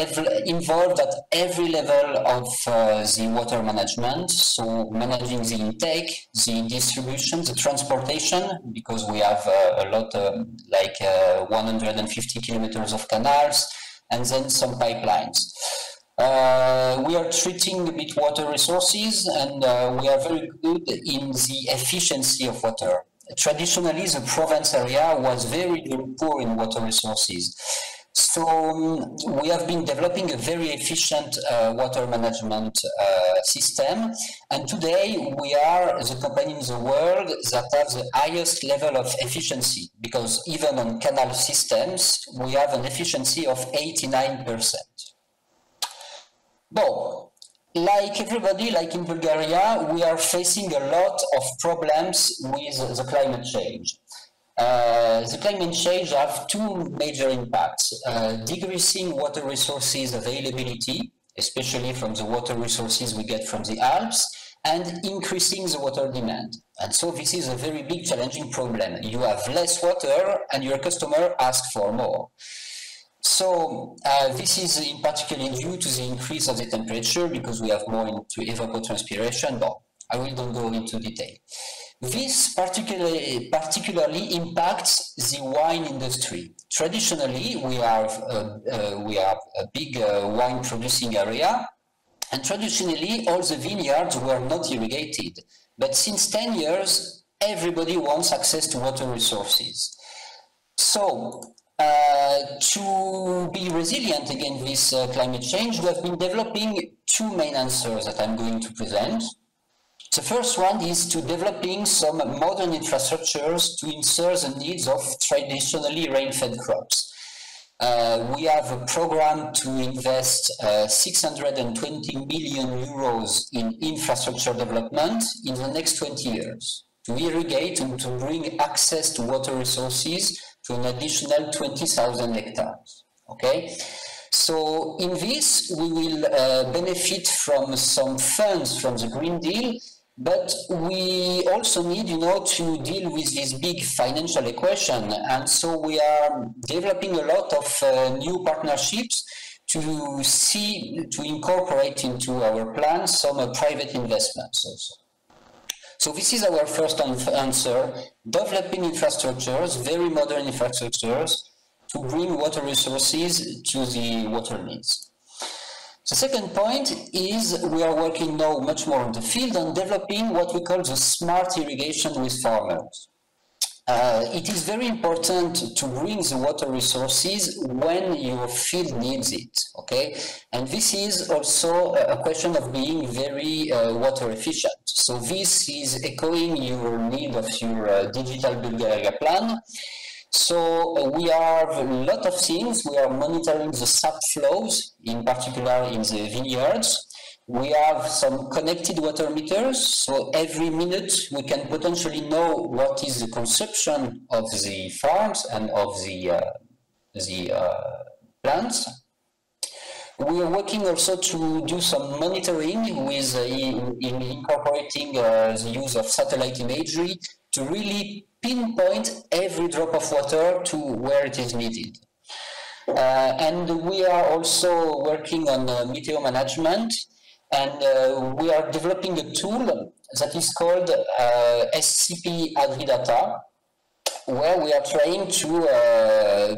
involved at every level of the water management, so managing the intake, the distribution, the transportation, because we have a lot, like 150 kilometers of canals, and then some pipelines. We are treating a bit water resources, and we are very good in the efficiency of water. Traditionally, the Provence area was very poor in water resources. So we have been developing a very efficient water management system, and today we are the company in the world that has the highest level of efficiency, because even on canal systems we have an efficiency of 89%. Well, like everybody, like in Bulgaria, we are facing a lot of problems with the climate change. The climate change have 2 major impacts: decreasing water resources availability, especially from the water resources we get from the Alps, and increasing the water demand. And so this is a very big challenging problem. You have less water and your customer asks for more. So this is in particular due to the increase of the temperature, because we have more into evapotranspiration, but I will not go into detail. This particularly impacts the wine industry. Traditionally, we have a big wine producing area, and traditionally all the vineyards were not irrigated. But since 10 years, everybody wants access to water resources. So To be resilient against this climate change, we have been developing two main answers that I'm going to present. The first one is to developing some modern infrastructures to answer the needs of traditionally rain-fed crops. We have a program to invest 620 million euros in infrastructure development in the next 20 years to irrigate and to bring access to water resources to an additional 20,000 hectares. Okay, so in this we will benefit from some funds from the Green Deal, but we also need, to deal with this big financial equation, and so we are developing a lot of new partnerships to incorporate into our plan some private investments also. So this is our first answer, developing infrastructures, very modern infrastructures, to bring water resources to the water needs. The second point is we are working now much more in the field on developing what we call the smart irrigation with farmers. It is very important to bring the water resources when your field needs it, okay? And this is also a question of being very water efficient. So this is echoing your need of your Digital Bulgaria plan. So we have a lot of things. We are monitoring the sap flows, in particular in the vineyards. We have some connected water meters, so every minute we can potentially know what is the consumption of the farms and of the plants. We are working also to do some monitoring with in incorporating the use of satellite imagery to really pinpoint every drop of water to where it is needed. And we are also working on meteo management. And we are developing a tool that is called SCP AgriData, where we are trying to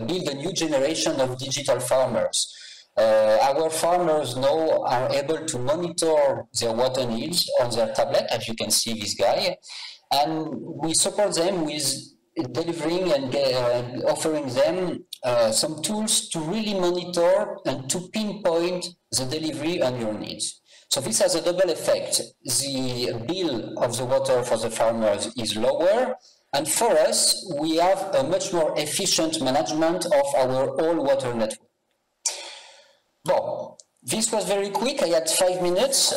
build a new generation of digital farmers. Our farmers now are able to monitor their water needs on their tablet, as you can see this guy, and we support them with delivering and offering them some tools to really monitor and to pinpoint the delivery on your needs. So this has a double effect. The bill of the water for the farmers is lower, and for us, we have a much more efficient management of our whole water network. Well, this was very quick. I had 5 minutes,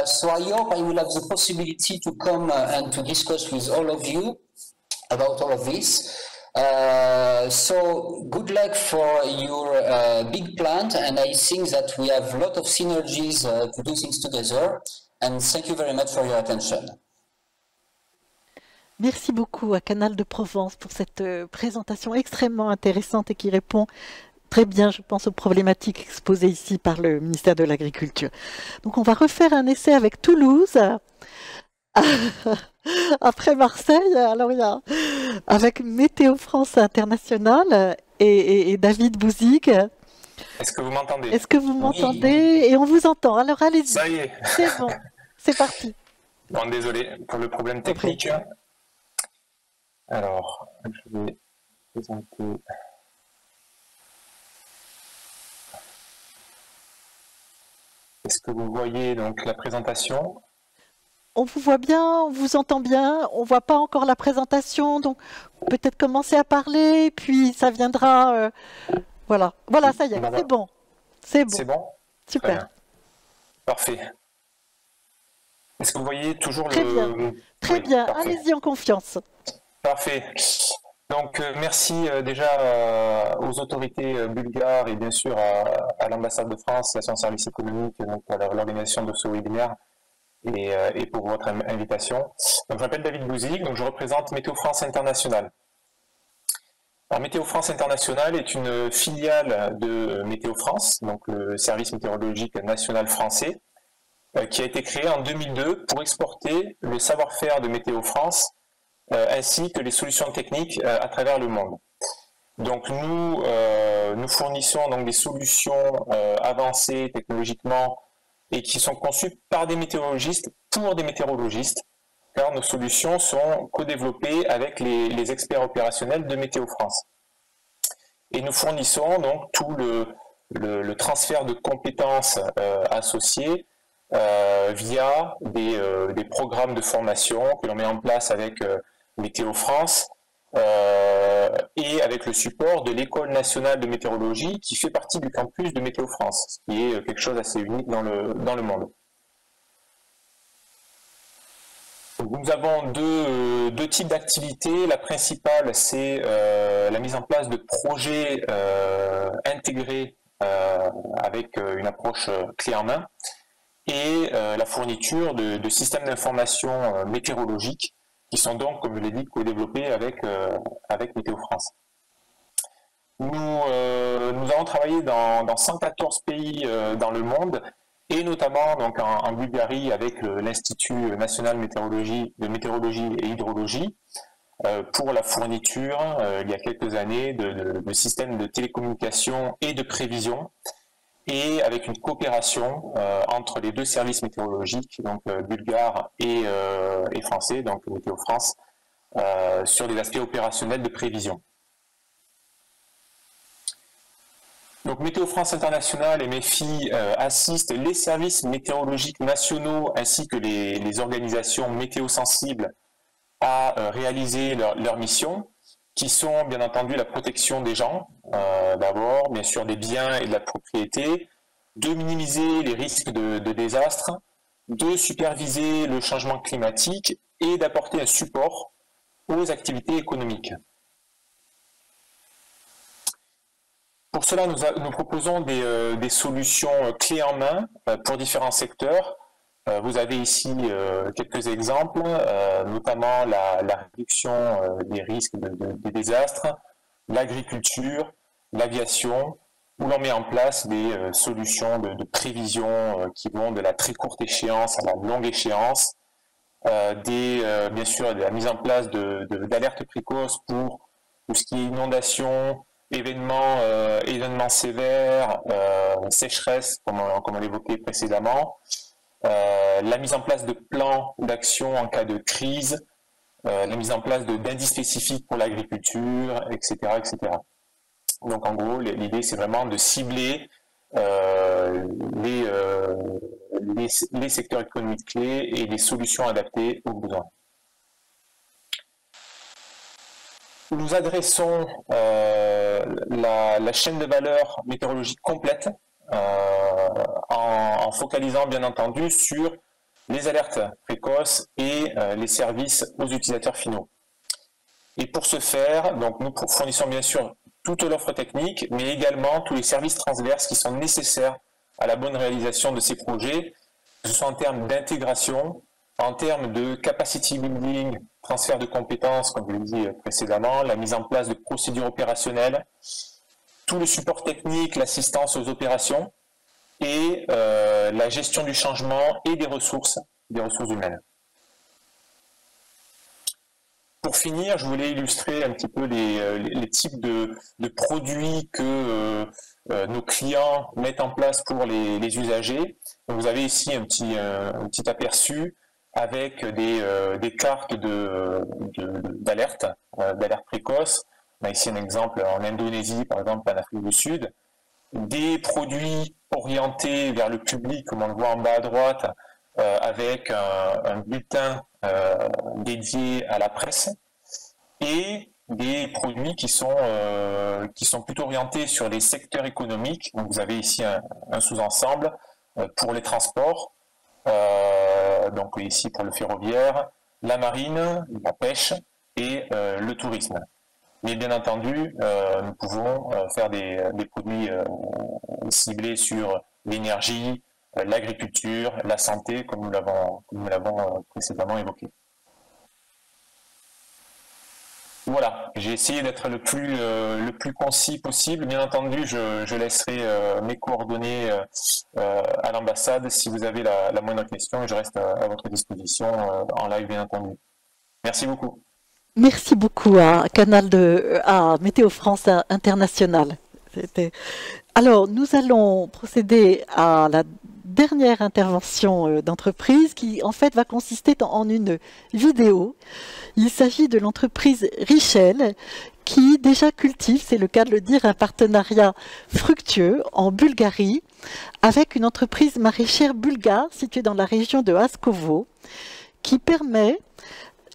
so I hope I will have the possibility to come and to discuss with all of you about all of this. So good luck for your big plant, and I think that we have a lot of synergies to do things together, and thank you very much for your attention. Merci beaucoup à Canal de Provence pour cette présentation extrêmement intéressante et qui répond très bien, je pense, aux problématiques exposées ici par le ministère de l'Agriculture. Donc on va refaire un essai avec Toulouse. Après Marseille, alors il y a avec Météo France International et David Bouzig. Est-ce que vous m'entendez? Est-ce que vous m'entendez? Oui. Et on vous entend. Alors allez-y. Ça y est. C'est bon. C'est parti. Bon, désolé pour le problème technique. Alors, je vais présenter. Est-ce que vous voyez donc la présentation? On vous voit bien, on vous entend bien, on ne voit pas encore la présentation, donc peut-être commencer à parler, puis ça viendra. Voilà, ça y est, c'est bon. C'est bon. C'est bon? Super. Parfait. Est-ce que vous voyez toujours Très bien, très bien. Allez-y en confiance. Parfait. Donc merci déjà aux autorités bulgares et bien sûr à l'ambassade de France et à son service économique, donc à l'organisation de ce webinaire. Et pour votre invitation. Donc, je m'appelle David Bouzig, donc je représente Météo France International. Alors, Météo France International est une filiale de Météo France, donc le service météorologique national français, qui a été créé en 2002 pour exporter le savoir-faire de Météo France ainsi que les solutions techniques à travers le monde. Donc nous fournissons donc des solutions avancées technologiquement et qui sont conçus par des météorologistes pour des météorologistes, car nos solutions sont co-développées avec les experts opérationnels de Météo France. et nous fournissons donc tout le transfert de compétences associés via des programmes de formation que l'on met en place avec Météo France et avec le support de l'École nationale de météorologie qui fait partie du campus de Météo France, ce qui est quelque chose d'assez unique dans le monde. Nous avons deux types d'activités. La principale, c'est la mise en place de projets intégrés avec une approche clé en main et la fourniture de systèmes d'information météorologiques qui sont donc, comme je l'ai dit, co-développés avec Météo France. Nous avons travaillé dans 114 pays dans le monde, et notamment donc, en Bulgarie avec l'Institut national de météorologie et hydrologie pour la fourniture, il y a quelques années, de systèmes de télécommunication et de prévision, et avec une coopération entre les deux services météorologiques, donc bulgares et français, donc Météo France, sur des aspects opérationnels de prévision. Donc Météo France International et MEFI assistent les services météorologiques nationaux ainsi que les organisations météo-sensibles à réaliser leurs missions, qui sont bien entendu la protection des gens, d'abord, bien sûr des biens et de la propriété, de minimiser les risques de désastres, de superviser le changement climatique et d'apporter un support aux activités économiques. Pour cela, nous proposons des solutions clés en main pour différents secteurs. Vous avez ici quelques exemples, notamment la réduction des risques des désastres, l'agriculture, l'aviation, où l'on met en place des solutions de prévision qui vont de la très courte échéance à la longue échéance, bien sûr de la mise en place d'alertes précoces pour tout ce qui est inondation, événements sévères, sécheresse, comme on l'évoquait précédemment, la mise en place de plans d'action en cas de crise, la mise en place d'indices spécifiques pour l'agriculture, etc., etc. Donc en gros, l'idée c'est vraiment de cibler les secteurs économiques clés et les solutions adaptées aux besoins. Nous adressons la chaîne de valeur météorologique complète en focalisant bien entendu sur les alertes précoces et les services aux utilisateurs finaux. Et pour ce faire, donc, nous fournissons bien sûr toute l'offre technique, mais également tous les services transverses qui sont nécessaires à la bonne réalisation de ces projets, que ce soit en termes d'intégration, en termes de capacity building, transfert de compétences, comme je l'ai dit précédemment, la mise en place de procédures opérationnelles, tout le support technique, l'assistance aux opérations et la gestion du changement et des ressources humaines. Pour finir, je voulais illustrer un petit peu les types de produits que nos clients mettent en place pour les usagers. Donc vous avez ici un petit aperçu avec des cartes d'alerte précoce. On a ici un exemple en Indonésie, par exemple, en Afrique du Sud. Des produits orientés vers le public, comme on le voit en bas à droite, avec un bulletin dédié à la presse, et des produits qui sont plutôt orientés sur les secteurs économiques. Donc vous avez ici un sous-ensemble pour les transports, donc ici pour le ferroviaire, la marine, la pêche et le tourisme. Mais bien entendu, nous pouvons faire des produits ciblés sur l'énergie, l'agriculture, la santé, comme nous l'avons précédemment évoqué. Voilà, j'ai essayé d'être le plus concis possible. Bien entendu, je laisserai mes coordonnées à l'ambassade si vous avez la moindre question, et je reste à votre disposition en live, bien entendu. Merci beaucoup. Merci beaucoup à Météo France International. Alors, nous allons procéder à la dernière intervention d'entreprise qui en fait va consister en une vidéo. Il s'agit de l'entreprise Richel qui déjà cultive, c'est le cas de le dire, un partenariat fructueux en Bulgarie avec une entreprise maraîchère bulgare située dans la région de Haskovo qui permet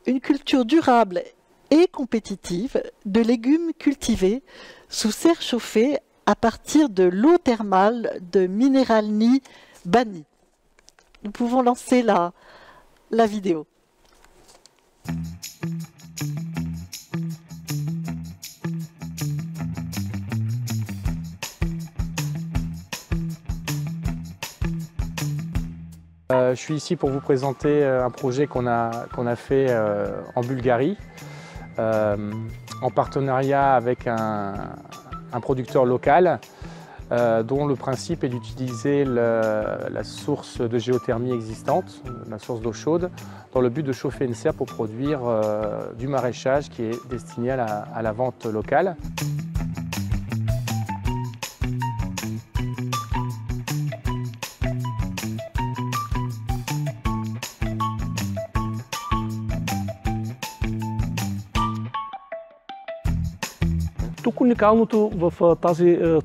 une culture durable et compétitive de légumes cultivés sous serre chauffée à partir de l'eau thermale de Mineralny Bani. Nous pouvons lancer la vidéo. Je suis ici pour vous présenter un projet qu'on a fait en Bulgarie en partenariat avec un producteur local dont le principe est d'utiliser la source de géothermie existante, la source d'eau chaude, dans le but de chauffer une serre pour produire du maraîchage qui est destiné à la vente locale. Тук уникалното в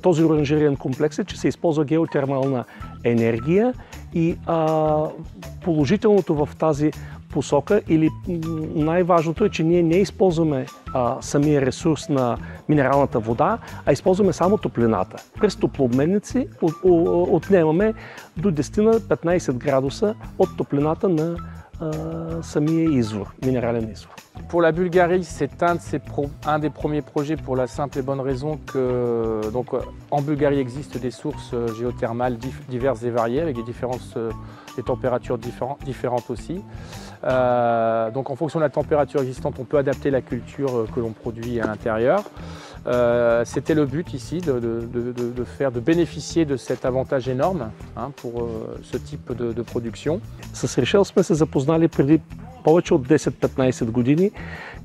този оранжериен комплекс е, че се използва геотермална енергия и положителното в тази посока или най-важното е, че ние не използваме самия ресурс на минералната вода, а използваме само топлината. През топлообменници отнемаме до 10 на 15 градуса от топлината на самия извор, минерален извор. Pour la Bulgarie, c'est un des premiers projets pour la simple et bonne raison que en Bulgarie existent des sources géothermales diverses et variées avec des températures différentes aussi. Donc en fonction de la température existante, on peut adapter la culture que l'on produit à l'intérieur. C'était le but ici de bénéficier de cet avantage énorme pour ce type de production. С Решел сме се запознали преди повече от 10-15 години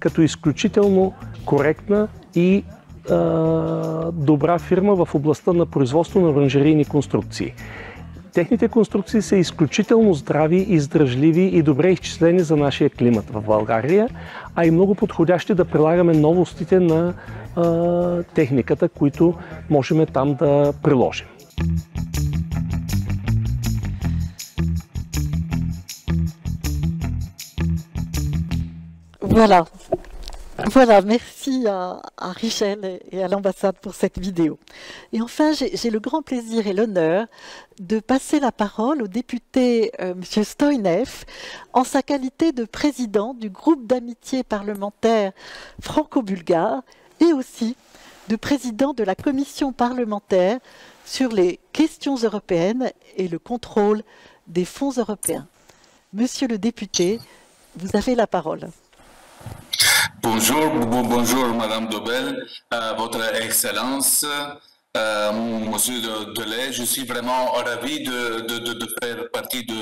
като изключително коректна и добра фирма в областта на производство на оранжерийни конструкции. Техните конструкции са изключително здрави, издръжливи и добре изчислени за нашия климат в България, а и много подходящи да прилагаме новостите на техниката, които можем там да приложим. Voilà, merci à Richel et à l'ambassade pour cette vidéo. Et enfin, j'ai le grand plaisir et l'honneur de passer la parole au député M. Stoinev en sa qualité de président du groupe d'amitié parlementaire franco-bulgare et aussi de président de la commission parlementaire sur les questions européennes et le contrôle des fonds européens. Monsieur le député, vous avez la parole. Bonjour Madame Dobel, Votre Excellence, Monsieur Delay, je suis vraiment ravi de faire partie de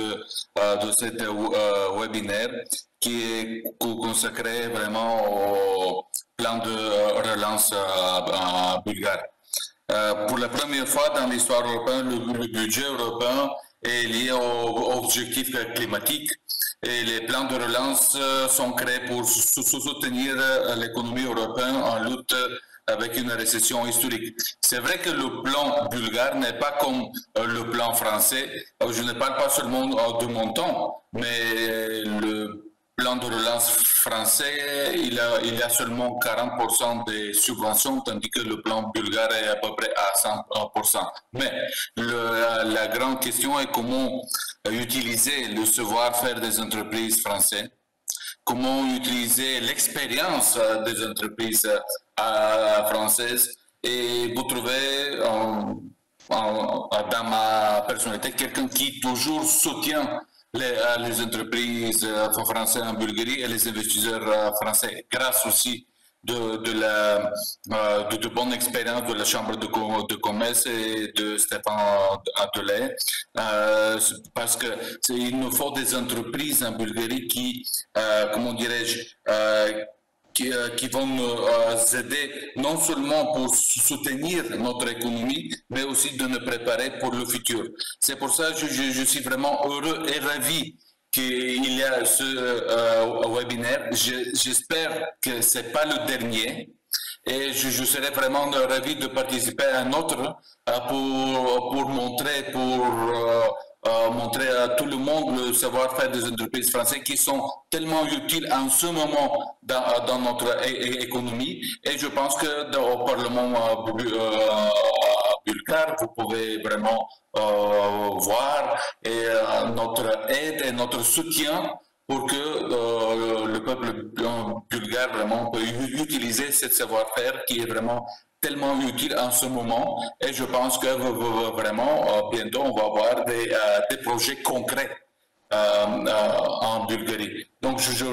cet webinaire qui est consacré vraiment au plan de relance bulgare. Pour la première fois dans l'histoire européenne, le budget européen est lié aux objectifs climatiques. Et les plans de relance sont créés pour soutenir l'économie européenne en lutte avec une récession historique. C'est vrai que le plan bulgare n'est pas comme le plan français. Je ne parle pas seulement de montant, mais le plan de relance français, il y a seulement 40% des subventions, tandis que le plan bulgare est à peu près à 100%. Mais la grande question est comment utiliser le savoir-faire des entreprises françaises, comment utiliser l'expérience des entreprises françaises, et vous trouvez dans ma personnalité quelqu'un qui toujours soutient les entreprises françaises en Bulgarie et les investisseurs français, grâce aussi de bonne expérience de la Chambre de commerce et de Stéphane Delay, parce qu'il nous faut des entreprises en Bulgarie qui, comment dirais-je, qui vont nous aider non seulement pour soutenir notre économie, mais aussi de nous préparer pour le futur. C'est pour ça que je suis vraiment heureux et ravi qu'il y a ce webinaire. J'espère que ce n'est pas le dernier. Et je serais vraiment ravi de participer à un autre pour montrer à tout le monde le savoir-faire des entreprises françaises qui sont tellement utiles en ce moment dans notre économie. Et je pense que au Parlement bulgare, vous pouvez vraiment voir notre aide et notre soutien pour que le peuple bulgare vraiment peut utiliser ce savoir-faire qui est vraiment tellement utile en ce moment. Et je pense que vraiment, bientôt, on va avoir des projets concrets en Bulgarie. Donc, je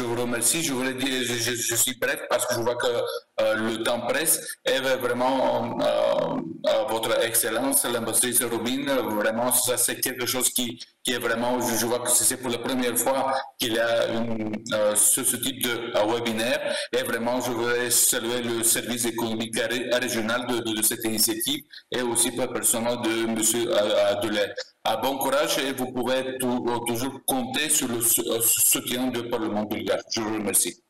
vous remercie. Je voulais dire, je suis bref parce que je vois que le temps presse. Et vraiment, votre Excellence, l'ambassadrice Rubin, vraiment, ça c'est quelque chose qui est vraiment, je vois que c'est pour la première fois qu'il y a ce type de webinaire. Et vraiment, je voudrais saluer le service économique régional de cette initiative et aussi personnellement de M. Adelais. Bon courage et vous pouvez toujours compter sur le soutien du Parlement bulgare. Je vous remercie.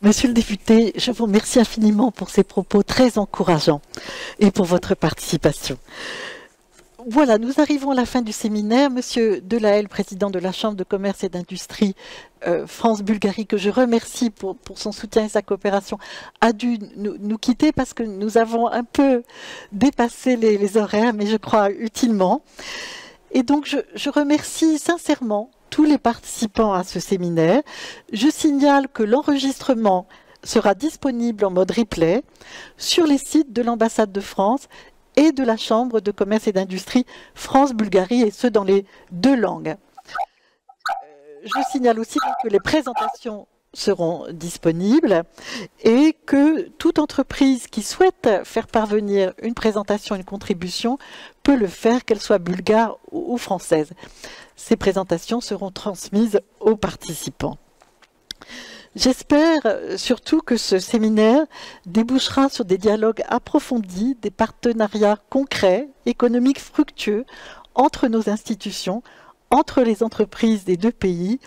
Monsieur le député, je vous remercie infiniment pour ces propos très encourageants et pour votre participation. Voilà, nous arrivons à la fin du séminaire. Monsieur Delahaye, président de la Chambre de commerce et d'industrie France-Bulgarie, que je remercie pour son soutien et sa coopération, a dû nous quitter parce que nous avons un peu dépassé les horaires, mais je crois utilement. Et donc, je remercie sincèrement tous les participants à ce séminaire. Je signale que l'enregistrement sera disponible en mode replay sur les sites de l'ambassade de France et de la Chambre de commerce et d'industrie France-Bulgarie, et ce dans les 2 langues. Je signale aussi que les présentations seront disponibles et que toute entreprise qui souhaite faire parvenir une présentation, une contribution, peut le faire, qu'elle soit bulgare ou française. Ces présentations seront transmises aux participants. J'espère surtout que ce séminaire débouchera sur des dialogues approfondis, des partenariats concrets, économiques fructueux entre nos institutions, entre les entreprises des 2 pays,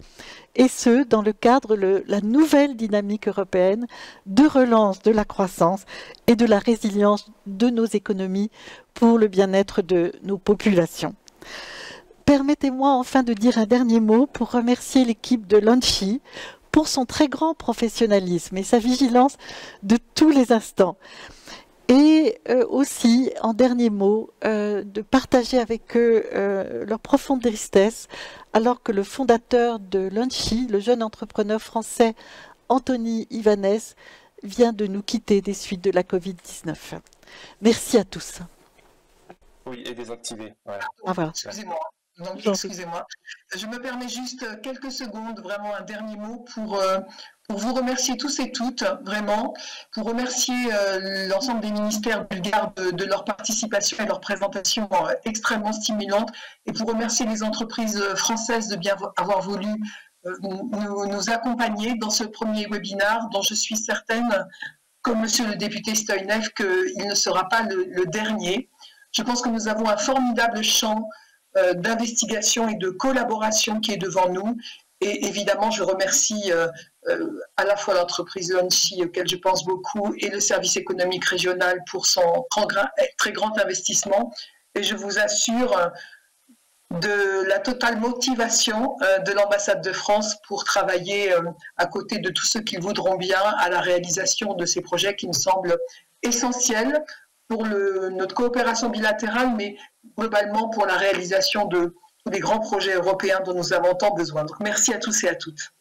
et ce, dans le cadre de la nouvelle dynamique européenne de relance de la croissance et de la résilience de nos économies pour le bien-être de nos populations. Permettez-moi enfin de dire un dernier mot pour remercier l'équipe de l'ONCHI pour son très grand professionnalisme et sa vigilance de tous les instants. Et aussi, en dernier mot, de partager avec eux leur profonde tristesse, alors que le fondateur de l'ONCHI, le jeune entrepreneur français Anthony Ivanès, vient de nous quitter des suites de la Covid-19. Merci à tous. Oui, et désactivé. Ouais. Ah, voilà. Excusez-moi. Donc, excusez-moi. Je me permets juste quelques secondes, vraiment un dernier mot pour vous remercier tous et toutes, vraiment, pour remercier l'ensemble des ministères bulgares de leur participation et leur présentation extrêmement stimulante, et pour remercier les entreprises françaises de bien avoir voulu nous accompagner dans ce premier webinaire, dont je suis certaine, comme monsieur le député Stoinev, qu'il ne sera pas le dernier. Je pense que nous avons un formidable champ d'investigation et de collaboration qui est devant nous. Et évidemment, je remercie à la fois l'entreprise l'ONCHI, auquel je pense beaucoup, et le service économique régional pour son très grand investissement. Et je vous assure de la totale motivation de l'ambassade de France pour travailler à côté de tous ceux qui voudront bien à la réalisation de ces projets qui me semblent essentiels pour notre coopération bilatérale, mais globalement pour la réalisation de tous les grands projets européens dont nous avons tant besoin. Donc merci à tous et à toutes.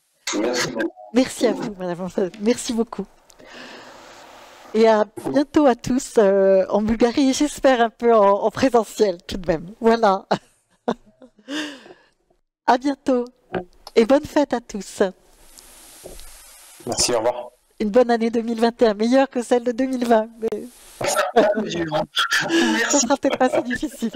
Merci à vous, Madame. Merci beaucoup. Et à bientôt à tous en Bulgarie, j'espère un peu en présentiel tout de même. Voilà. À bientôt et bonne fête à tous. Merci, au revoir. Une bonne année 2021, meilleure que celle de 2020. Mais... ça sera peut-être pas si difficile.